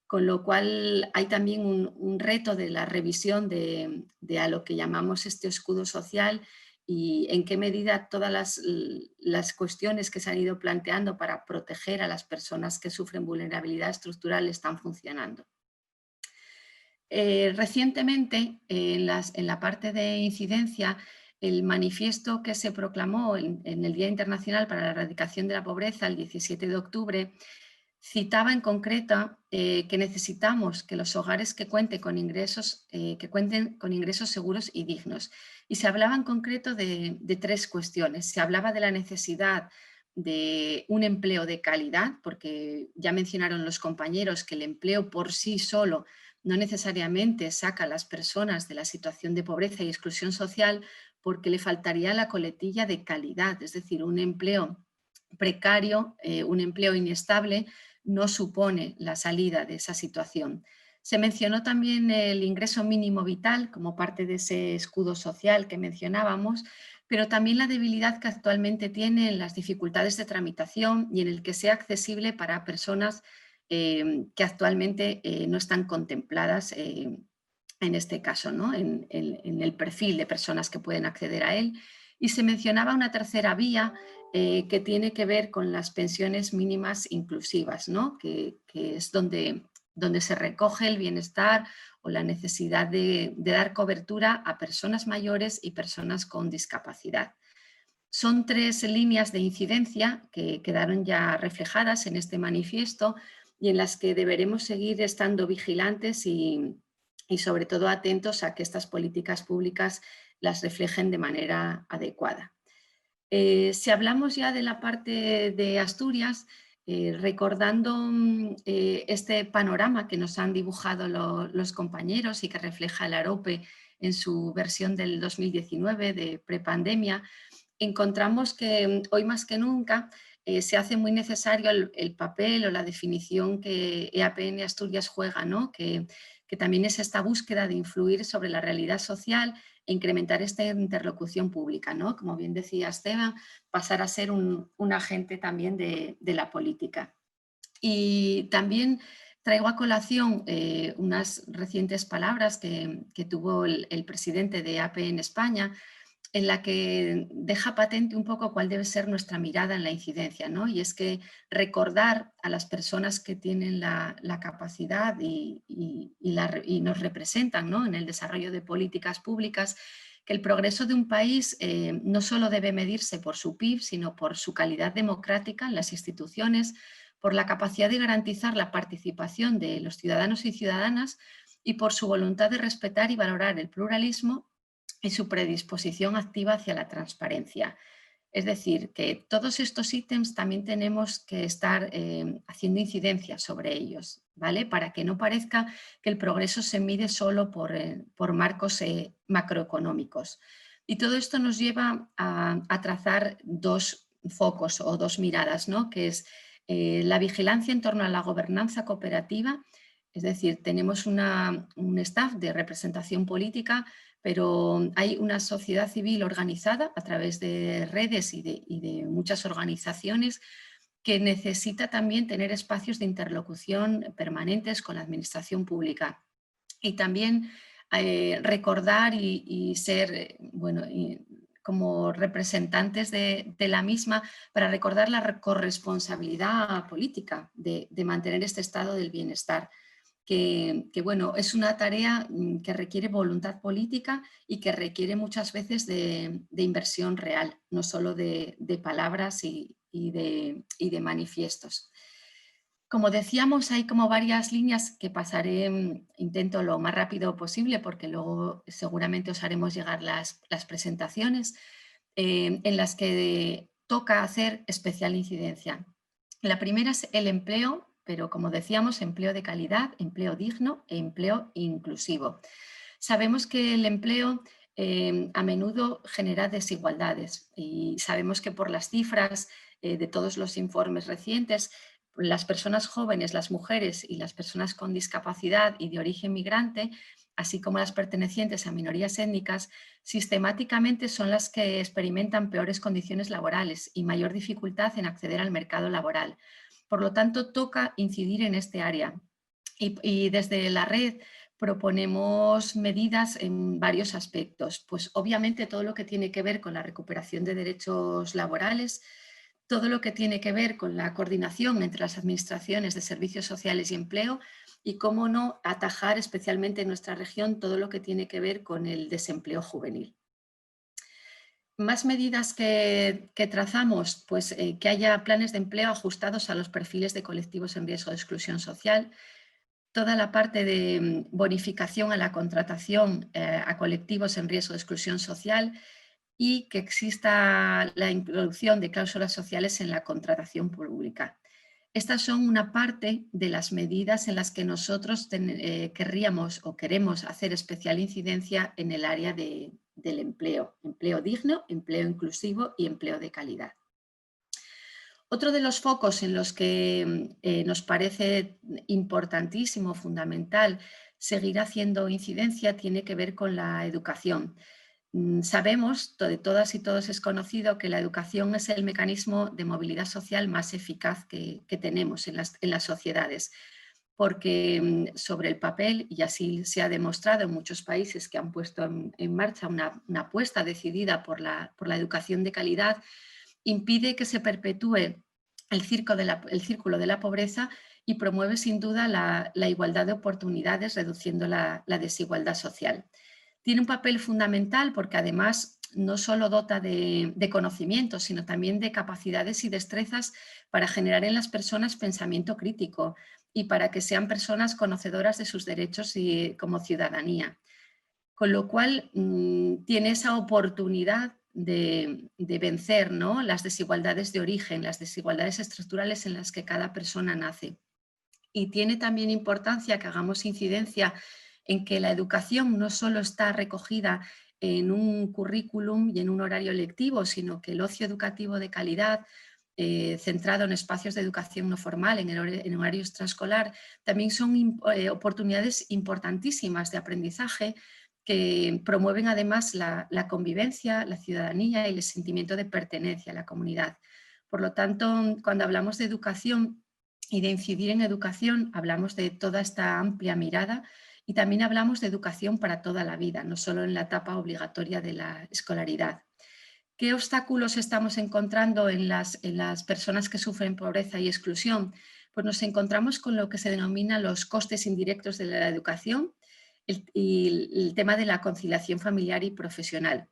Con lo cual hay también un reto de la revisión de a lo que llamamos este escudo social y en qué medida todas las cuestiones que se han ido planteando para proteger a las personas que sufren vulnerabilidad estructural están funcionando. Recientemente, en la parte de incidencia, el manifiesto que se proclamó en el Día Internacional para la Erradicación de la Pobreza, el 17 de octubre, citaba en concreto que necesitamos que los hogares que cuenten con ingresos seguros y dignos. Y se hablaba en concreto de tres cuestiones. Se hablaba de la necesidad de un empleo de calidad, porque ya mencionaron los compañeros que el empleo por sí solo no necesariamente saca a las personas de la situación de pobreza y exclusión social, porque le faltaría la coletilla de calidad, es decir, un empleo precario, un empleo inestable, no supone la salida de esa situación. Se mencionó también el ingreso mínimo vital como parte de ese escudo social que mencionábamos, pero también la debilidad que actualmente tiene en las dificultades de tramitación y en el que sea accesible para personas que actualmente no están contempladas en este caso, ¿no?, en el perfil de personas que pueden acceder a él. Y se mencionaba una tercera vía que tiene que ver con las pensiones mínimas inclusivas, ¿no?, que es donde se recoge el bienestar o la necesidad de dar cobertura a personas mayores y personas con discapacidad. Son tres líneas de incidencia que quedaron ya reflejadas en este manifiesto y en las que deberemos seguir estando vigilantes y sobre todo atentos a que estas políticas públicas las reflejen de manera adecuada. Si hablamos ya de la parte de Asturias, recordando este panorama que nos han dibujado los compañeros y que refleja el AROPE en su versión del 2019 de prepandemia, encontramos que hoy más que nunca se hace muy necesario el papel o la definición que EAPN Asturias juega, ¿no?, que también es esta búsqueda de influir sobre la realidad social e incrementar esta interlocución pública, ¿no? Como bien decía Esteban, pasar a ser un agente también de la política. Y también traigo a colación unas recientes palabras que tuvo el presidente de AP en España, en la que deja patente un poco cuál debe ser nuestra mirada en la incidencia, ¿no? Y es que recordar a las personas que tienen la capacidad y nos representan, ¿no?, en el desarrollo de políticas públicas, que el progreso de un país no solo debe medirse por su PIB, sino por su calidad democrática en las instituciones, por la capacidad de garantizar la participación de los ciudadanos y ciudadanas y por su voluntad de respetar y valorar el pluralismo y su predisposición activa hacia la transparencia. Es decir, que todos estos ítems también tenemos que estar haciendo incidencia sobre ellos, ¿vale? Para que no parezca que el progreso se mide solo por marcos macroeconómicos. Y todo esto nos lleva a trazar dos focos o dos miradas, ¿no? Que es la vigilancia en torno a la gobernanza cooperativa, es decir, tenemos un staff de representación política, pero hay una sociedad civil organizada a través de redes y de muchas organizaciones que necesita también tener espacios de interlocución permanentes con la administración pública. Y también recordar y ser, bueno, como representantes de la misma para recordar la corresponsabilidad política de mantener este estado del bienestar. Que bueno, es una tarea que requiere voluntad política y que requiere muchas veces de inversión real, no solo de palabras y de manifiestos. Como decíamos, hay como varias líneas que pasaré, intento lo más rápido posible porque luego seguramente os haremos llegar las presentaciones, en las que toca hacer especial incidencia. La primera es el empleo, pero como decíamos, empleo de calidad, empleo digno e empleo inclusivo. Sabemos que el empleo a menudo genera desigualdades y sabemos que por las cifras de todos los informes recientes, las personas jóvenes, las mujeres y las personas con discapacidad y de origen migrante, así como las pertenecientes a minorías étnicas, sistemáticamente son las que experimentan peores condiciones laborales y mayor dificultad en acceder al mercado laboral. Por lo tanto, toca incidir en este área. Y desde la red proponemos medidas en varios aspectos. Pues obviamente todo lo que tiene que ver con la recuperación de derechos laborales, todo lo que tiene que ver con la coordinación entre las administraciones de servicios sociales y empleo y, cómo no, atajar especialmente en nuestra región todo lo que tiene que ver con el desempleo juvenil. Más medidas que trazamos, pues que haya planes de empleo ajustados a los perfiles de colectivos en riesgo de exclusión social, toda la parte de bonificación a la contratación a colectivos en riesgo de exclusión social y que exista la introducción de cláusulas sociales en la contratación pública. Estas son una parte de las medidas en las que nosotros querríamos o queremos hacer especial incidencia en el área del empleo. Empleo digno, empleo inclusivo y empleo de calidad. Otro de los focos en los que nos parece importantísimo, fundamental, seguir haciendo incidencia tiene que ver con la educación. Sabemos, de todas y todos es conocido, que la educación es el mecanismo de movilidad social más eficaz que tenemos en las sociedades, porque sobre el papel, y así se ha demostrado en muchos países que han puesto en marcha una apuesta decidida por la educación de calidad, impide que se perpetúe el círculo de la pobreza y promueve sin duda la igualdad de oportunidades, reduciendo la desigualdad social. Tiene un papel fundamental porque además no solo dota de conocimientos, sino también de capacidades y destrezas para generar en las personas pensamiento crítico y para que sean personas conocedoras de sus derechos y como ciudadanía. Con lo cual tiene esa oportunidad de vencer, ¿no?, las desigualdades de origen, las desigualdades estructurales en las que cada persona nace. Y tiene también importancia que hagamos incidencia en que la educación no solo está recogida en un currículum y en un horario lectivo, sino que el ocio educativo de calidad, centrado en espacios de educación no formal, en horario extraescolar, también son oportunidades importantísimas de aprendizaje que promueven además la convivencia, la ciudadanía y el sentimiento de pertenencia a la comunidad. Por lo tanto, cuando hablamos de educación y de incidir en educación, hablamos de toda esta amplia mirada y también hablamos de educación para toda la vida, no solo en la etapa obligatoria de la escolaridad. ¿Qué obstáculos estamos encontrando en las personas que sufren pobreza y exclusión? Pues nos encontramos con lo que se denomina los costes indirectos de la educación y el tema de la conciliación familiar y profesional.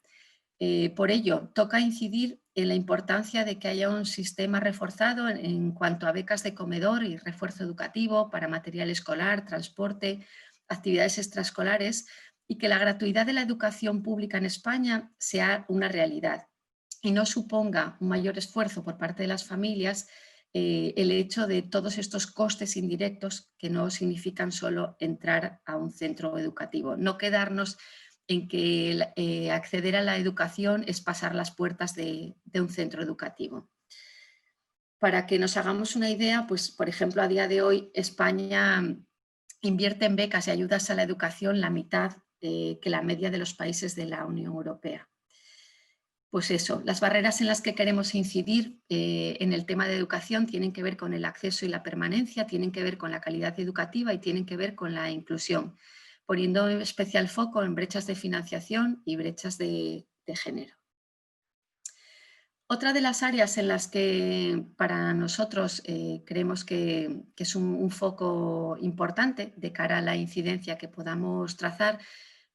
Por ello, toca incidir en la importancia de que haya un sistema reforzado en cuanto a becas de comedor y refuerzo educativo para material escolar, transporte, actividades extraescolares y que la gratuidad de la educación pública en España sea una realidad y no suponga un mayor esfuerzo por parte de las familias el hecho de todos estos costes indirectos que no significan solo entrar a un centro educativo. No quedarnos en que acceder a la educación es pasar las puertas de un centro educativo. Para que nos hagamos una idea, pues por ejemplo a día de hoy España invierte en becas y ayudas a la educación la mitad que la media de los países de la Unión Europea. Pues eso, las barreras en las que queremos incidir en el tema de educación tienen que ver con el acceso y la permanencia, tienen que ver con la calidad educativa y tienen que ver con la inclusión, poniendo especial foco en brechas de financiación y brechas de género. Otra de las áreas en las que para nosotros creemos que es un foco importante de cara a la incidencia que podamos trazar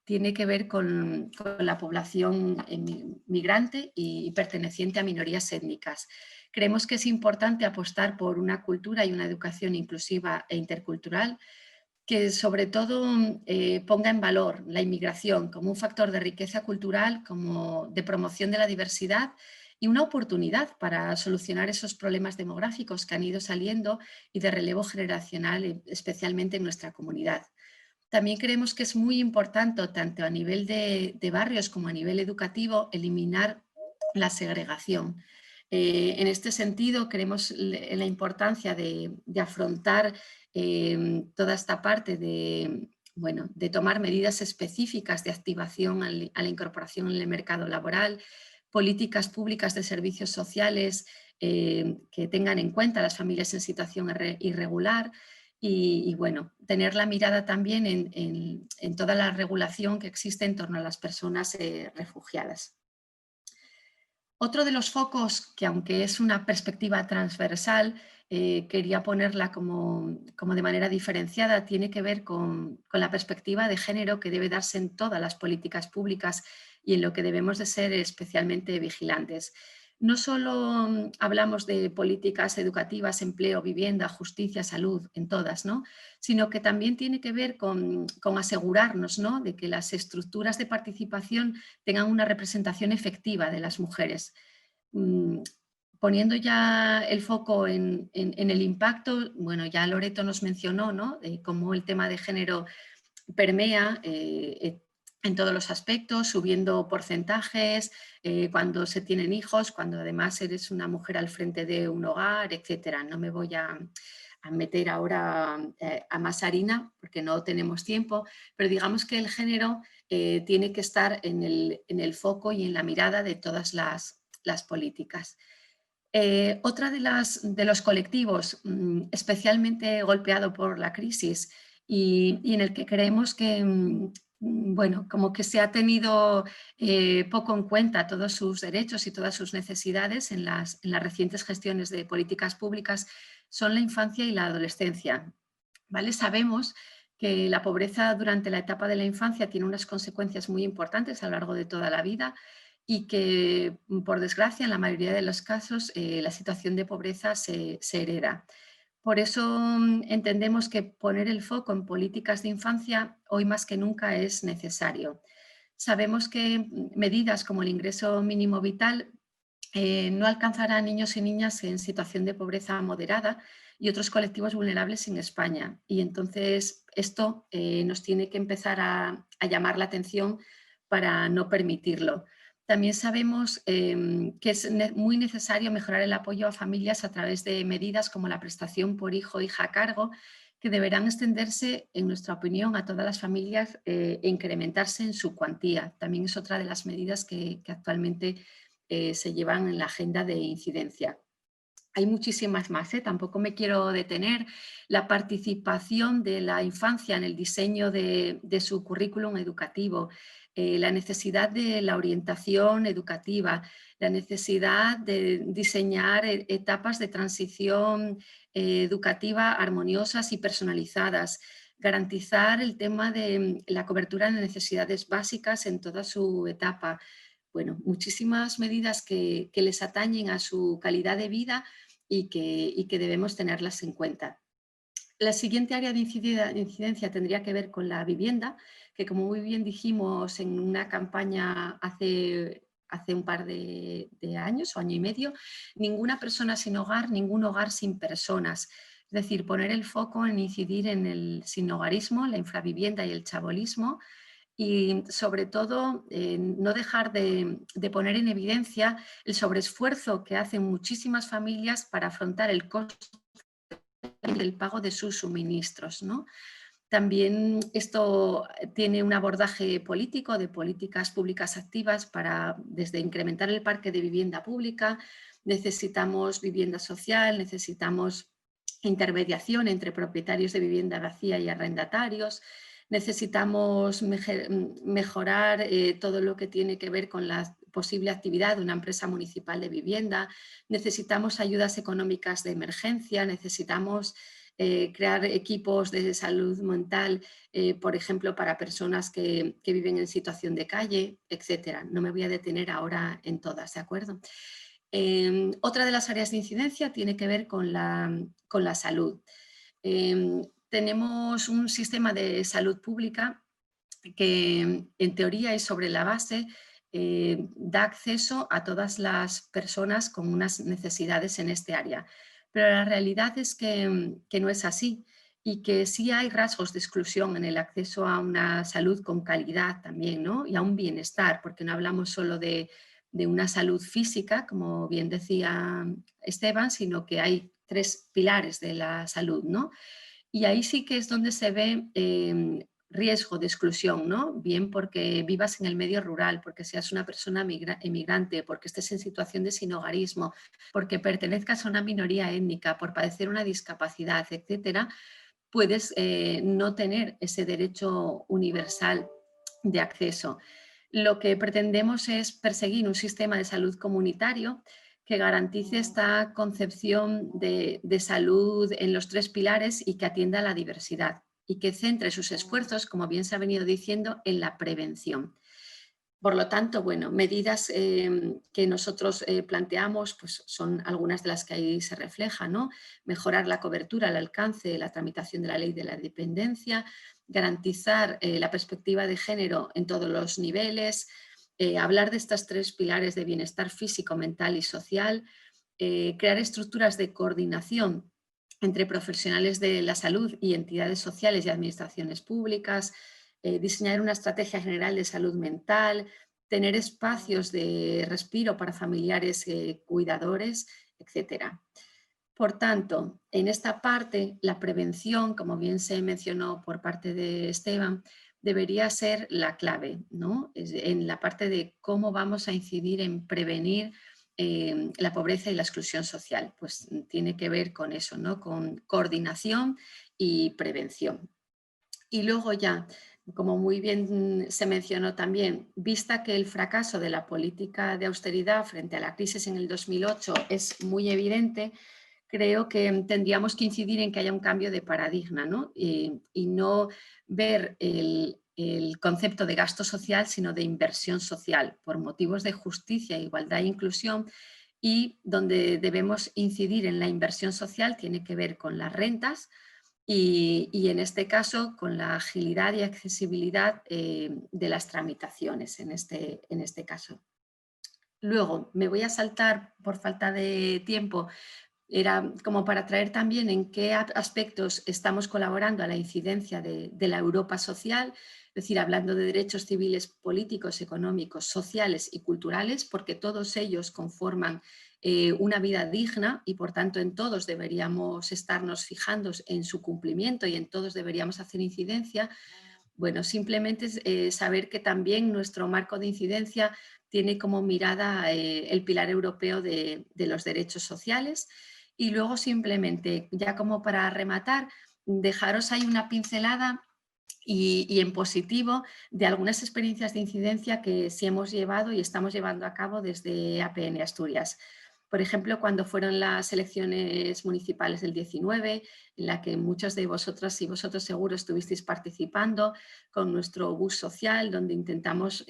tiene que ver con la población migrante y perteneciente a minorías étnicas. Creemos que es importante apostar por una cultura y una educación inclusiva e intercultural que sobre todo ponga en valor la inmigración como un factor de riqueza cultural, como de promoción de la diversidad y una oportunidad para solucionar esos problemas demográficos que han ido saliendo y de relevo generacional, especialmente en nuestra comunidad. También creemos que es muy importante, tanto a nivel de barrios como a nivel educativo, eliminar la segregación. En este sentido, creemos la importancia de afrontar toda esta parte de tomar medidas específicas de activación a la incorporación en el mercado laboral, políticas públicas de servicios sociales que tengan en cuenta a las familias en situación irregular, y bueno, tener la mirada también en toda la regulación que existe en torno a las personas refugiadas. Otro de los focos, que aunque es una perspectiva transversal, quería ponerla como de manera diferenciada, tiene que ver con la perspectiva de género que debe darse en todas las políticas públicas y en lo que debemos de ser especialmente vigilantes. No solo hablamos de políticas educativas, empleo, vivienda, justicia, salud, en todas, ¿no? Sino que también tiene que ver con asegurarnos, ¿no?, de que las estructuras de participación tengan una representación efectiva de las mujeres. Poniendo ya el foco en el impacto, bueno, ya Loreto nos mencionó, ¿no?, cómo el tema de género permea en todos los aspectos, subiendo porcentajes, cuando se tienen hijos, cuando además eres una mujer al frente de un hogar, etcétera. No me voy a meter ahora a más harina porque no tenemos tiempo, pero digamos que el género tiene que estar en el foco y en la mirada de todas las políticas. Otra de los colectivos especialmente golpeado por la crisis y en el que creemos que bueno, como que se ha tenido poco en cuenta todos sus derechos y todas sus necesidades en las recientes gestiones de políticas públicas, son la infancia y la adolescencia. ¿Vale? Sabemos que la pobreza durante la etapa de la infancia tiene unas consecuencias muy importantes a lo largo de toda la vida y que, por desgracia, en la mayoría de los casos, la situación de pobreza se hereda. Por eso entendemos que poner el foco en políticas de infancia hoy más que nunca es necesario. Sabemos que medidas como el ingreso mínimo vital no alcanzará a niños y niñas en situación de pobreza moderada y otros colectivos vulnerables en España. Y entonces esto nos tiene que empezar a llamar la atención para no permitirlo. También sabemos que es muy necesario mejorar el apoyo a familias a través de medidas como la prestación por hijo o hija a cargo, que deberán extenderse, en nuestra opinión, a todas las familias e incrementarse en su cuantía. También es otra de las medidas que actualmente se llevan en la agenda de incidencia. Hay muchísimas más, tampoco me quiero detener. La participación de la infancia en el diseño de su currículum educativo, la necesidad de la orientación educativa, la necesidad de diseñar etapas de transición educativa armoniosas y personalizadas, garantizar el tema de la cobertura de necesidades básicas en toda su etapa. Bueno, muchísimas medidas que les atañen a su calidad de vida y que debemos tenerlas en cuenta. La siguiente área de incidencia tendría que ver con la vivienda, que como muy bien dijimos en una campaña hace un par de años o año y medio, ninguna persona sin hogar, ningún hogar sin personas. Es decir, poner el foco en incidir en el sinhogarismo, la infravivienda y el chabolismo, y sobre todo no dejar de poner en evidencia el sobreesfuerzo que hacen muchísimas familias para afrontar el coste del pago de sus suministros, ¿no? También esto tiene un abordaje político, de políticas públicas activas para desde incrementar el parque de vivienda pública, necesitamos vivienda social, necesitamos intermediación entre propietarios de vivienda vacía y arrendatarios, necesitamos mejorar todo lo que tiene que ver con la posible actividad de una empresa municipal de vivienda, necesitamos ayudas económicas de emergencia, necesitamos crear equipos de salud mental, por ejemplo, para personas que viven en situación de calle, etcétera. No me voy a detener ahora en todas, ¿de acuerdo? Otra de las áreas de incidencia tiene que ver con la salud. Tenemos un sistema de salud pública que en teoría y sobre la base da acceso a todas las personas con unas necesidades en este área. Pero la realidad es que no es así y que sí hay rasgos de exclusión en el acceso a una salud con calidad también, ¿no? Y a un bienestar, porque no hablamos solo de una salud física, como bien decía Esteban, sino que hay 3 pilares de la salud, ¿no? Y ahí sí que es donde se ve riesgo de exclusión, ¿no? Bien porque vivas en el medio rural, porque seas una persona emigrante, porque estés en situación de sinhogarismo, porque pertenezcas a una minoría étnica, por padecer una discapacidad, etcétera, puedes no tener ese derecho universal de acceso. Lo que pretendemos es perseguir un sistema de salud comunitario que garantice esta concepción de salud en los 3 pilares y que atienda a la diversidad y que centre sus esfuerzos, como bien se ha venido diciendo, en la prevención. Por lo tanto, bueno, medidas que nosotros planteamos pues son algunas de las que ahí se reflejan, ¿no? Mejorar la cobertura, el alcance, la tramitación de la ley de la dependencia, garantizar la perspectiva de género en todos los niveles, hablar de estos 3 pilares de bienestar físico, mental y social, crear estructuras de coordinación entre profesionales de la salud y entidades sociales y administraciones públicas, diseñar una estrategia general de salud mental, tener espacios de respiro para familiares cuidadores, etc. Por tanto, en esta parte, la prevención, como bien se mencionó por parte de Esteban, debería ser la clave, ¿no? En la parte de cómo vamos a incidir en prevenir la pobreza y la exclusión social. Pues tiene que ver con eso, ¿no? Con coordinación y prevención. Y luego ya, como muy bien se mencionó también, vista que el fracaso de la política de austeridad frente a la crisis en el 2008 es muy evidente, creo que tendríamos que incidir en que haya un cambio de paradigma, ¿no? Y no ver el concepto de gasto social, sino de inversión social, por motivos de justicia, igualdad e inclusión, y donde debemos incidir en la inversión social tiene que ver con las rentas, y en este caso con la agilidad y accesibilidad de las tramitaciones en este caso. Luego, me voy a saltar por falta de tiempo, era como para traer también en qué aspectos estamos colaborando a la incidencia de la Europa social. es decir, hablando de derechos civiles, políticos, económicos, sociales y culturales, porque todos ellos conforman una vida digna y por tanto en todos deberíamos estarnos fijando en su cumplimiento y en todos deberíamos hacer incidencia. Bueno, simplemente saber que también nuestro marco de incidencia tiene como mirada el pilar europeo de los derechos sociales. Y luego simplemente, ya como para rematar, dejaros ahí una pincelada y en positivo de algunas experiencias de incidencia que sí hemos llevado y estamos llevando a cabo desde APN Asturias. Por ejemplo, cuando fueron las elecciones municipales del 19, en la que muchos de vosotras y vosotros seguro estuvisteis participando con nuestro bus social, donde intentamos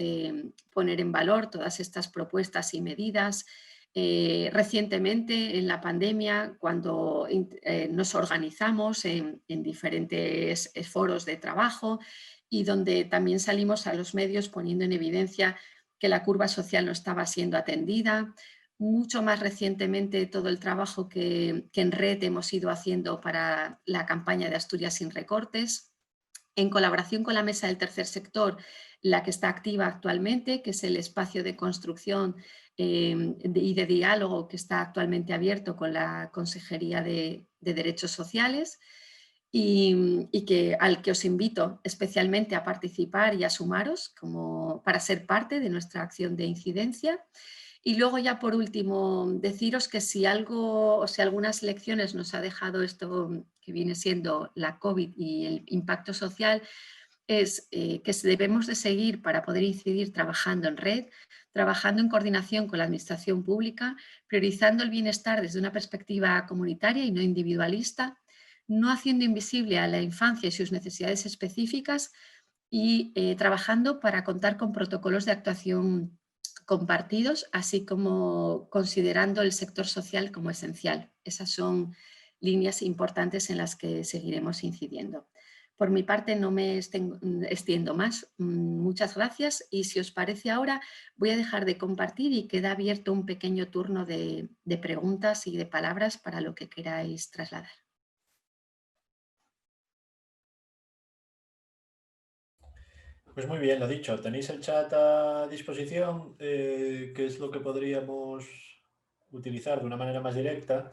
poner en valor todas estas propuestas y medidas. Recientemente, en la pandemia, cuando nos organizamos en diferentes foros de trabajo y donde también salimos a los medios poniendo en evidencia que la curva social no estaba siendo atendida. Mucho más recientemente todo el trabajo que en red hemos ido haciendo para la campaña de Asturias sin recortes, en colaboración con la Mesa del Tercer Sector, la que está activa actualmente, que es el espacio de construcción y de diálogo que está actualmente abierto con la Consejería de Derechos Sociales y al que os invito especialmente a participar y a sumaros para ser parte de nuestra acción de incidencia. Y luego ya por último deciros que si algunas lecciones nos ha dejado esto que viene siendo la COVID y el impacto social, es que debemos de seguir para poder incidir trabajando en red, trabajando en coordinación con la administración pública, priorizando el bienestar desde una perspectiva comunitaria y no individualista, no haciendo invisible a la infancia y sus necesidades específicas y trabajando para contar con protocolos de actuación compartidos, así como considerando el sector social como esencial. Esas son líneas importantes en las que seguiremos incidiendo. Por mi parte no me extiendo más. Muchas gracias y si os parece ahora voy a dejar de compartir y queda abierto un pequeño turno de preguntas y de palabras para lo que queráis trasladar. Pues muy bien, lo dicho, tenéis el chat a disposición, que es lo que podríamos utilizar de una manera más directa.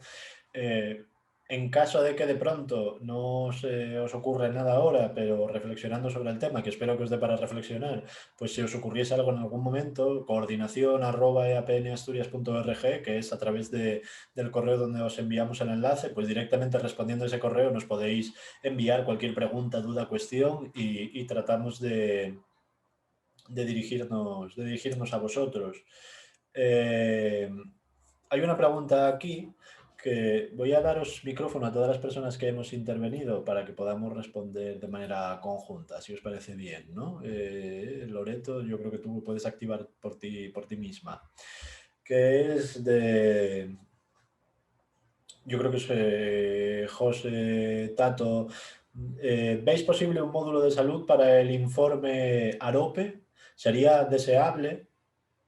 En caso de que de pronto no se os ocurra nada ahora, pero reflexionando sobre el tema, que espero que os dé para reflexionar, pues si os ocurriese algo en algún momento, coordinación@apnasturias.org, que es a través del correo donde os enviamos el enlace, pues directamente respondiendo a ese correo nos podéis enviar cualquier pregunta, duda, cuestión y tratamos de dirigirnos a vosotros. Hay una pregunta aquí que voy a daros micrófono a todas las personas que hemos intervenido para que podamos responder de manera conjunta, si os parece bien, ¿no? Loreto, yo creo que tú puedes activar por ti misma, que es de... Yo creo que es José Tato. ¿Veis posible un módulo de salud para el informe AROPE? ¿Sería deseable?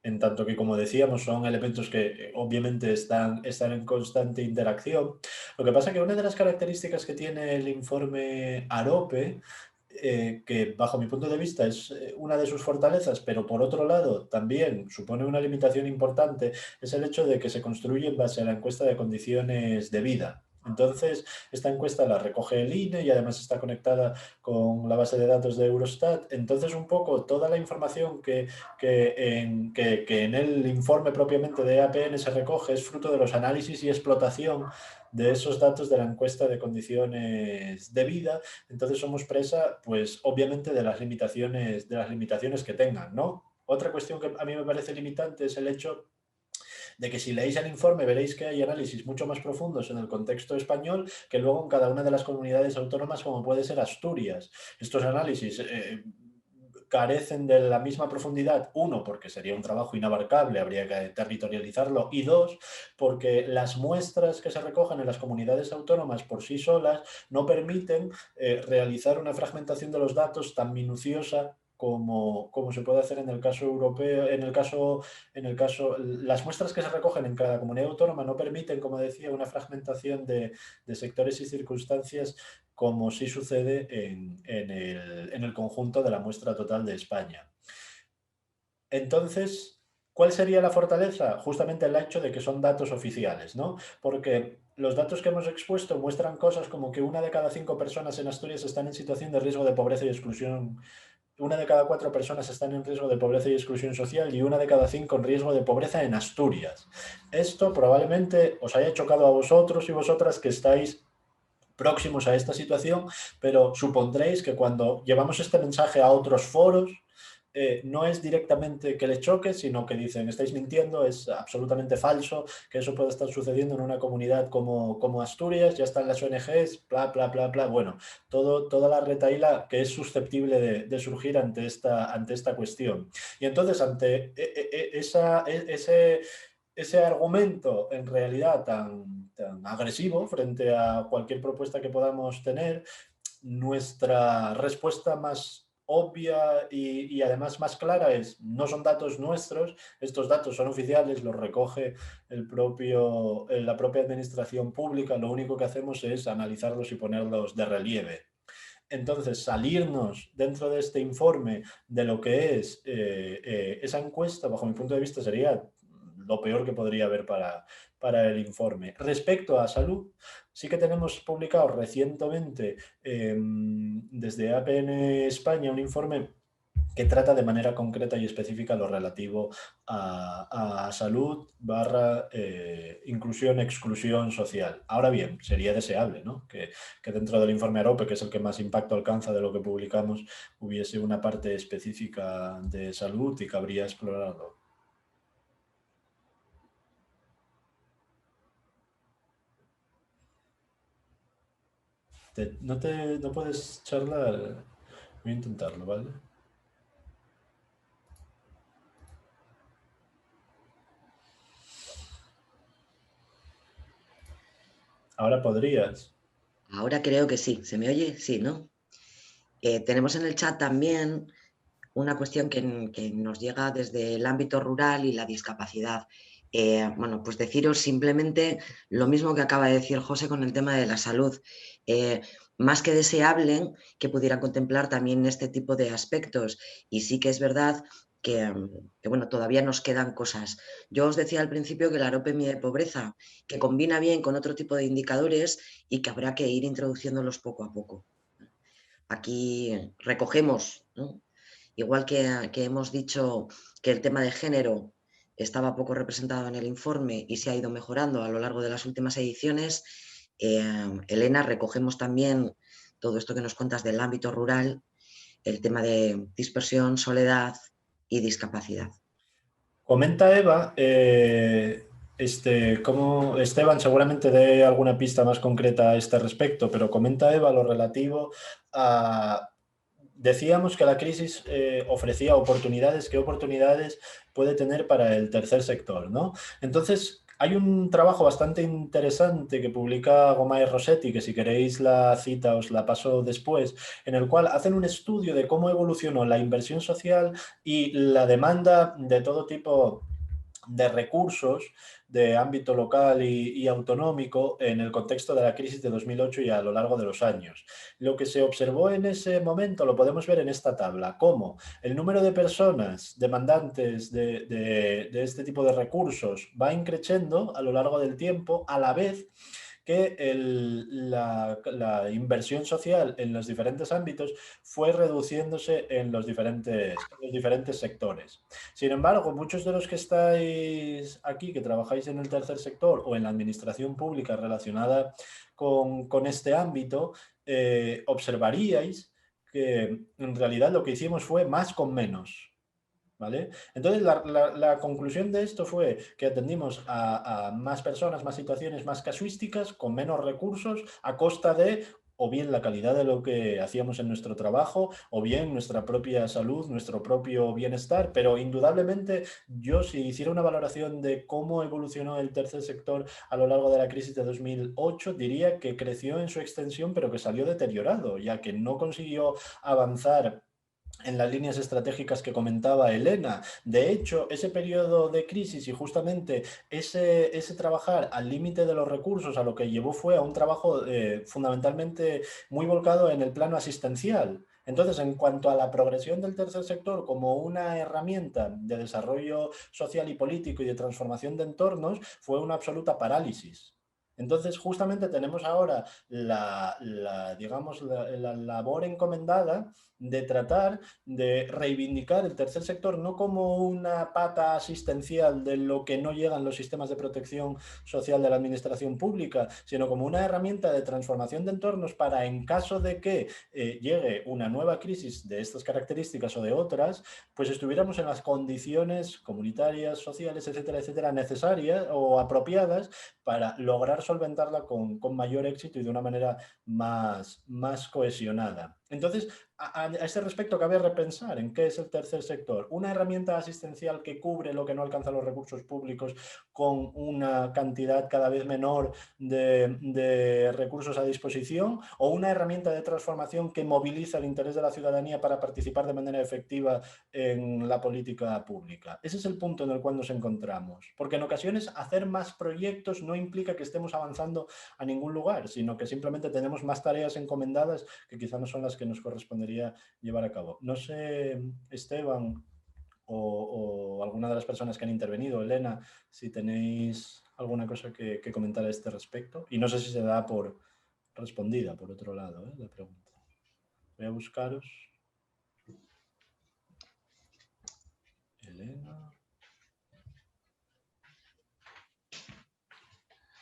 En tanto que, como decíamos, son elementos que obviamente están en constante interacción. Lo que pasa es que una de las características que tiene el informe AROPE, que bajo mi punto de vista es una de sus fortalezas, pero por otro lado también supone una limitación importante, es el hecho de que se construye en base a la encuesta de condiciones de vida. Entonces, esta encuesta la recoge el INE y además está conectada con la base de datos de Eurostat. Entonces, un poco toda la información que en el informe propiamente de APN se recoge es fruto de los análisis y explotación de esos datos de la encuesta de condiciones de vida. Entonces, somos presa, pues, obviamente, de las limitaciones que tengan, ¿no? Otra cuestión que a mí me parece limitante es el hecho de que si leéis el informe veréis que hay análisis mucho más profundos en el contexto español que luego en cada una de las comunidades autónomas, como puede ser Asturias. Estos análisis carecen de la misma profundidad, uno, porque sería un trabajo inabarcable, habría que territorializarlo, y dos, porque las muestras que se recogen en las comunidades autónomas por sí solas no permiten realizar una fragmentación de los datos tan minuciosa como se puede hacer en el caso europeo. Las muestras que se recogen en cada comunidad autónoma no permiten, como decía, una fragmentación de sectores y circunstancias como sí sucede en el conjunto de la muestra total de España. Entonces, ¿cuál sería la fortaleza? Justamente el hecho de que son datos oficiales, ¿no? Porque los datos que hemos expuesto muestran cosas como que 1 de cada 5 personas en Asturias están en situación de riesgo de pobreza y exclusión. 1 de cada 4 personas están en riesgo de pobreza y exclusión social y 1 de cada 5 en riesgo de pobreza en Asturias. Esto probablemente os haya chocado a vosotros y vosotras que estáis próximos a esta situación, pero supondréis que cuando llevamos este mensaje a otros foros, no es directamente que les choque, sino que dicen, estáis mintiendo, es absolutamente falso, que eso puede estar sucediendo en una comunidad como Asturias, ya están las ONGs, bla, bla, bla, bla. Bueno, toda la retahíla que es susceptible de surgir ante esta cuestión. Y entonces, ante ese argumento en realidad tan agresivo frente a cualquier propuesta que podamos tener, nuestra respuesta más obvia y además más clara es: no son datos nuestros, estos datos son oficiales, los recoge la propia administración pública, lo único que hacemos es analizarlos y ponerlos de relieve. Entonces, salirnos dentro de este informe de lo que es esa encuesta, bajo mi punto de vista, sería lo peor que podría haber para el informe. Respecto a salud, sí que tenemos publicado recientemente desde APN España un informe que trata de manera concreta y específica lo relativo a salud / inclusión, exclusión social. Ahora bien, sería deseable, ¿no?, que dentro del informe AROPE, que es el que más impacto alcanza de lo que publicamos, hubiese una parte específica de salud y cabría explorarlo. No puedes charlar. Voy a intentarlo, ¿vale? Ahora podrías. Ahora creo que sí. ¿Se me oye? Sí, ¿no? Tenemos en el chat también una cuestión que nos llega desde el ámbito rural y la discapacidad. Bueno, pues deciros simplemente lo mismo que acaba de decir José con el tema de la salud. Más que deseable que pudieran contemplar también este tipo de aspectos. Y sí que es verdad que bueno, todavía nos quedan cosas. Yo os decía al principio que la AROPE mide pobreza, que combina bien con otro tipo de indicadores y que habrá que ir introduciéndolos poco a poco. Aquí recogemos, ¿no? Igual que hemos dicho que el tema de género estaba poco representado en el informe y se ha ido mejorando a lo largo de las últimas ediciones, Elena, recogemos también todo esto que nos cuentas del ámbito rural, el tema de dispersión, soledad y discapacidad. Comenta Eva, como Esteban seguramente dé alguna pista más concreta a este respecto, pero comenta Eva lo relativo a... Decíamos que la crisis ofrecía oportunidades. ¿Qué oportunidades puede tener para el tercer sector, ¿no? Entonces, hay un trabajo bastante interesante que publica Gomay Rossetti, que si queréis la cita os la paso después, en el cual hacen un estudio de cómo evolucionó la inversión social y la demanda de todo tipo de recursos de ámbito local y autonómico en el contexto de la crisis de 2008 y a lo largo de los años. Lo que se observó en ese momento lo podemos ver en esta tabla, cómo el número de personas demandantes de este tipo de recursos va increciendo a lo largo del tiempo, a la vez que la inversión social en los diferentes ámbitos fue reduciéndose en los diferentes sectores. Sin embargo, muchos de los que estáis aquí, que trabajáis en el tercer sector o en la administración pública relacionada con este ámbito, observaríais que en realidad lo que hicimos fue más con menos. ¿Vale? Entonces, la conclusión de esto fue que atendimos a más personas, más situaciones, más casuísticas, con menos recursos, a costa de o bien la calidad de lo que hacíamos en nuestro trabajo, o bien nuestra propia salud, nuestro propio bienestar. Pero indudablemente, yo si hiciera una valoración de cómo evolucionó el tercer sector a lo largo de la crisis de 2008, diría que creció en su extensión, pero que salió deteriorado, ya que no consiguió avanzar en las líneas estratégicas que comentaba Elena. De hecho, ese periodo de crisis y justamente ese trabajar al límite de los recursos a lo que llevó fue a un trabajo fundamentalmente muy volcado en el plano asistencial. Entonces, en cuanto a la progresión del tercer sector como una herramienta de desarrollo social y político y de transformación de entornos, fue una absoluta parálisis. Entonces, justamente tenemos ahora digamos, la labor encomendada de tratar de reivindicar el tercer sector no como una pata asistencial de lo que no llegan los sistemas de protección social de la administración pública, sino como una herramienta de transformación de entornos para, en caso de que llegue una nueva crisis de estas características o de otras, pues estuviéramos en las condiciones comunitarias, sociales, etcétera, etcétera, necesarias o apropiadas para lograr solventarla con mayor éxito y de una manera más cohesionada. Entonces, a este respecto, cabe repensar en qué es el tercer sector. Una herramienta asistencial que cubre lo que no alcanza los recursos públicos con una cantidad cada vez menor de recursos a disposición, o una herramienta de transformación que moviliza el interés de la ciudadanía para participar de manera efectiva en la política pública. Ese es el punto en el cual nos encontramos. Porque en ocasiones hacer más proyectos no implica que estemos avanzando a ningún lugar, sino que simplemente tenemos más tareas encomendadas que quizá no son las que nos correspondería llevar a cabo. No sé, Esteban o alguna de las personas que han intervenido, Elena, si tenéis alguna cosa que comentar a este respecto. Y no sé si se da por respondida, por otro lado, la pregunta. Voy a buscaros. Elena.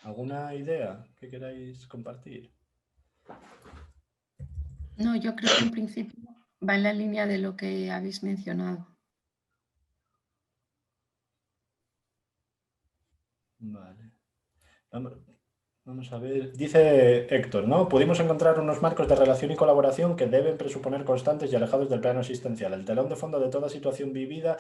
¿Alguna idea que queráis compartir? No, yo creo que en principio va en la línea de lo que habéis mencionado. Vale. Vamos a ver. Dice Héctor, ¿no? Pudimos encontrar unos marcos de relación y colaboración que deben presuponer constantes y alejados del plano asistencial. El telón de fondo de toda situación vivida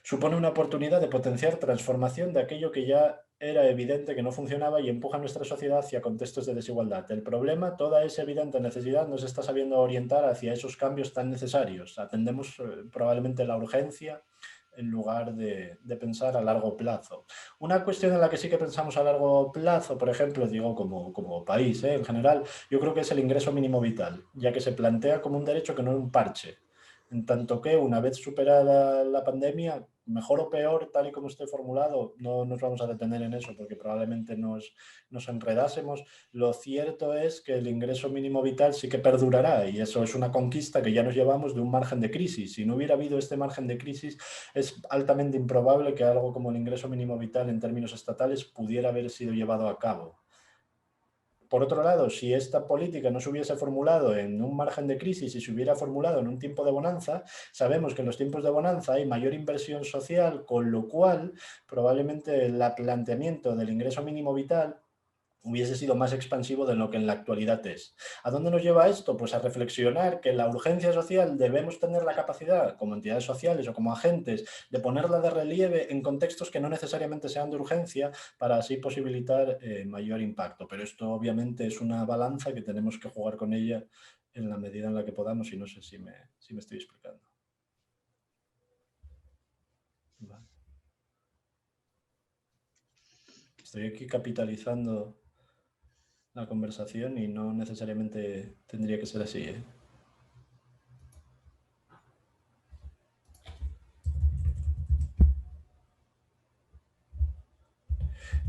supone una oportunidad de potenciar transformación de aquello que ya era evidente que no funcionaba y empuja a nuestra sociedad hacia contextos de desigualdad. El problema, toda esa evidente necesidad, nos está sabiendo orientar hacia esos cambios tan necesarios. Atendemos probablemente la urgencia en lugar de pensar a largo plazo. Una cuestión en la que sí que pensamos a largo plazo, por ejemplo, digo como país, en general, yo creo que es el ingreso mínimo vital, ya que se plantea como un derecho que no es un parche. En tanto que, una vez superada la pandemia, mejor o peor, tal y como esté formulado, no nos vamos a detener en eso porque probablemente nos enredásemos. Lo cierto es que el ingreso mínimo vital sí que perdurará y eso es una conquista que ya nos llevamos de un margen de crisis. Si no hubiera habido este margen de crisis, es altamente improbable que algo como el ingreso mínimo vital en términos estatales pudiera haber sido llevado a cabo. Por otro lado, si esta política no se hubiese formulado en un margen de crisis y se hubiera formulado en un tiempo de bonanza, sabemos que en los tiempos de bonanza hay mayor inversión social, con lo cual probablemente el planteamiento del ingreso mínimo vital hubiese sido más expansivo de lo que en la actualidad es. ¿A dónde nos lleva esto? Pues a reflexionar que la urgencia social debemos tener la capacidad, como entidades sociales o como agentes, de ponerla de relieve en contextos que no necesariamente sean de urgencia para así posibilitar mayor impacto. Pero esto obviamente es una balanza que tenemos que jugar con ella en la medida en la que podamos y no sé si me estoy explicando. Vale. Estoy aquí capitalizando la conversación y no necesariamente tendría que ser así,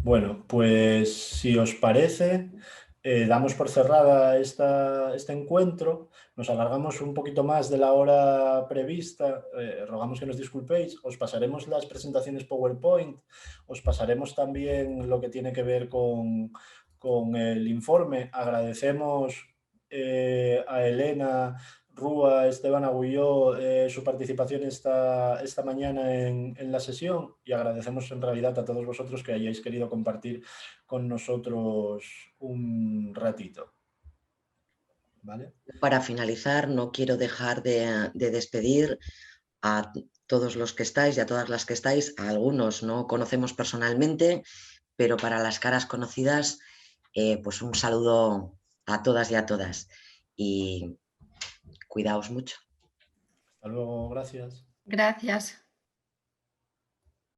Bueno, pues si os parece, damos por cerrada este encuentro, nos alargamos un poquito más de la hora prevista, rogamos que nos disculpéis, os pasaremos las presentaciones PowerPoint, os pasaremos también lo que tiene que ver con el informe. Agradecemos a Elena Rúa, Esteban Agulló, su participación esta mañana en la sesión y agradecemos en realidad a todos vosotros que hayáis querido compartir con nosotros un ratito. ¿Vale? Para finalizar, no quiero dejar de despedir a todos los que estáis y a todas las que estáis. A algunos no conocemos personalmente, pero para las caras conocidas, pues un saludo a todas y a todas. Y cuidaos mucho. Hasta luego, gracias. Gracias.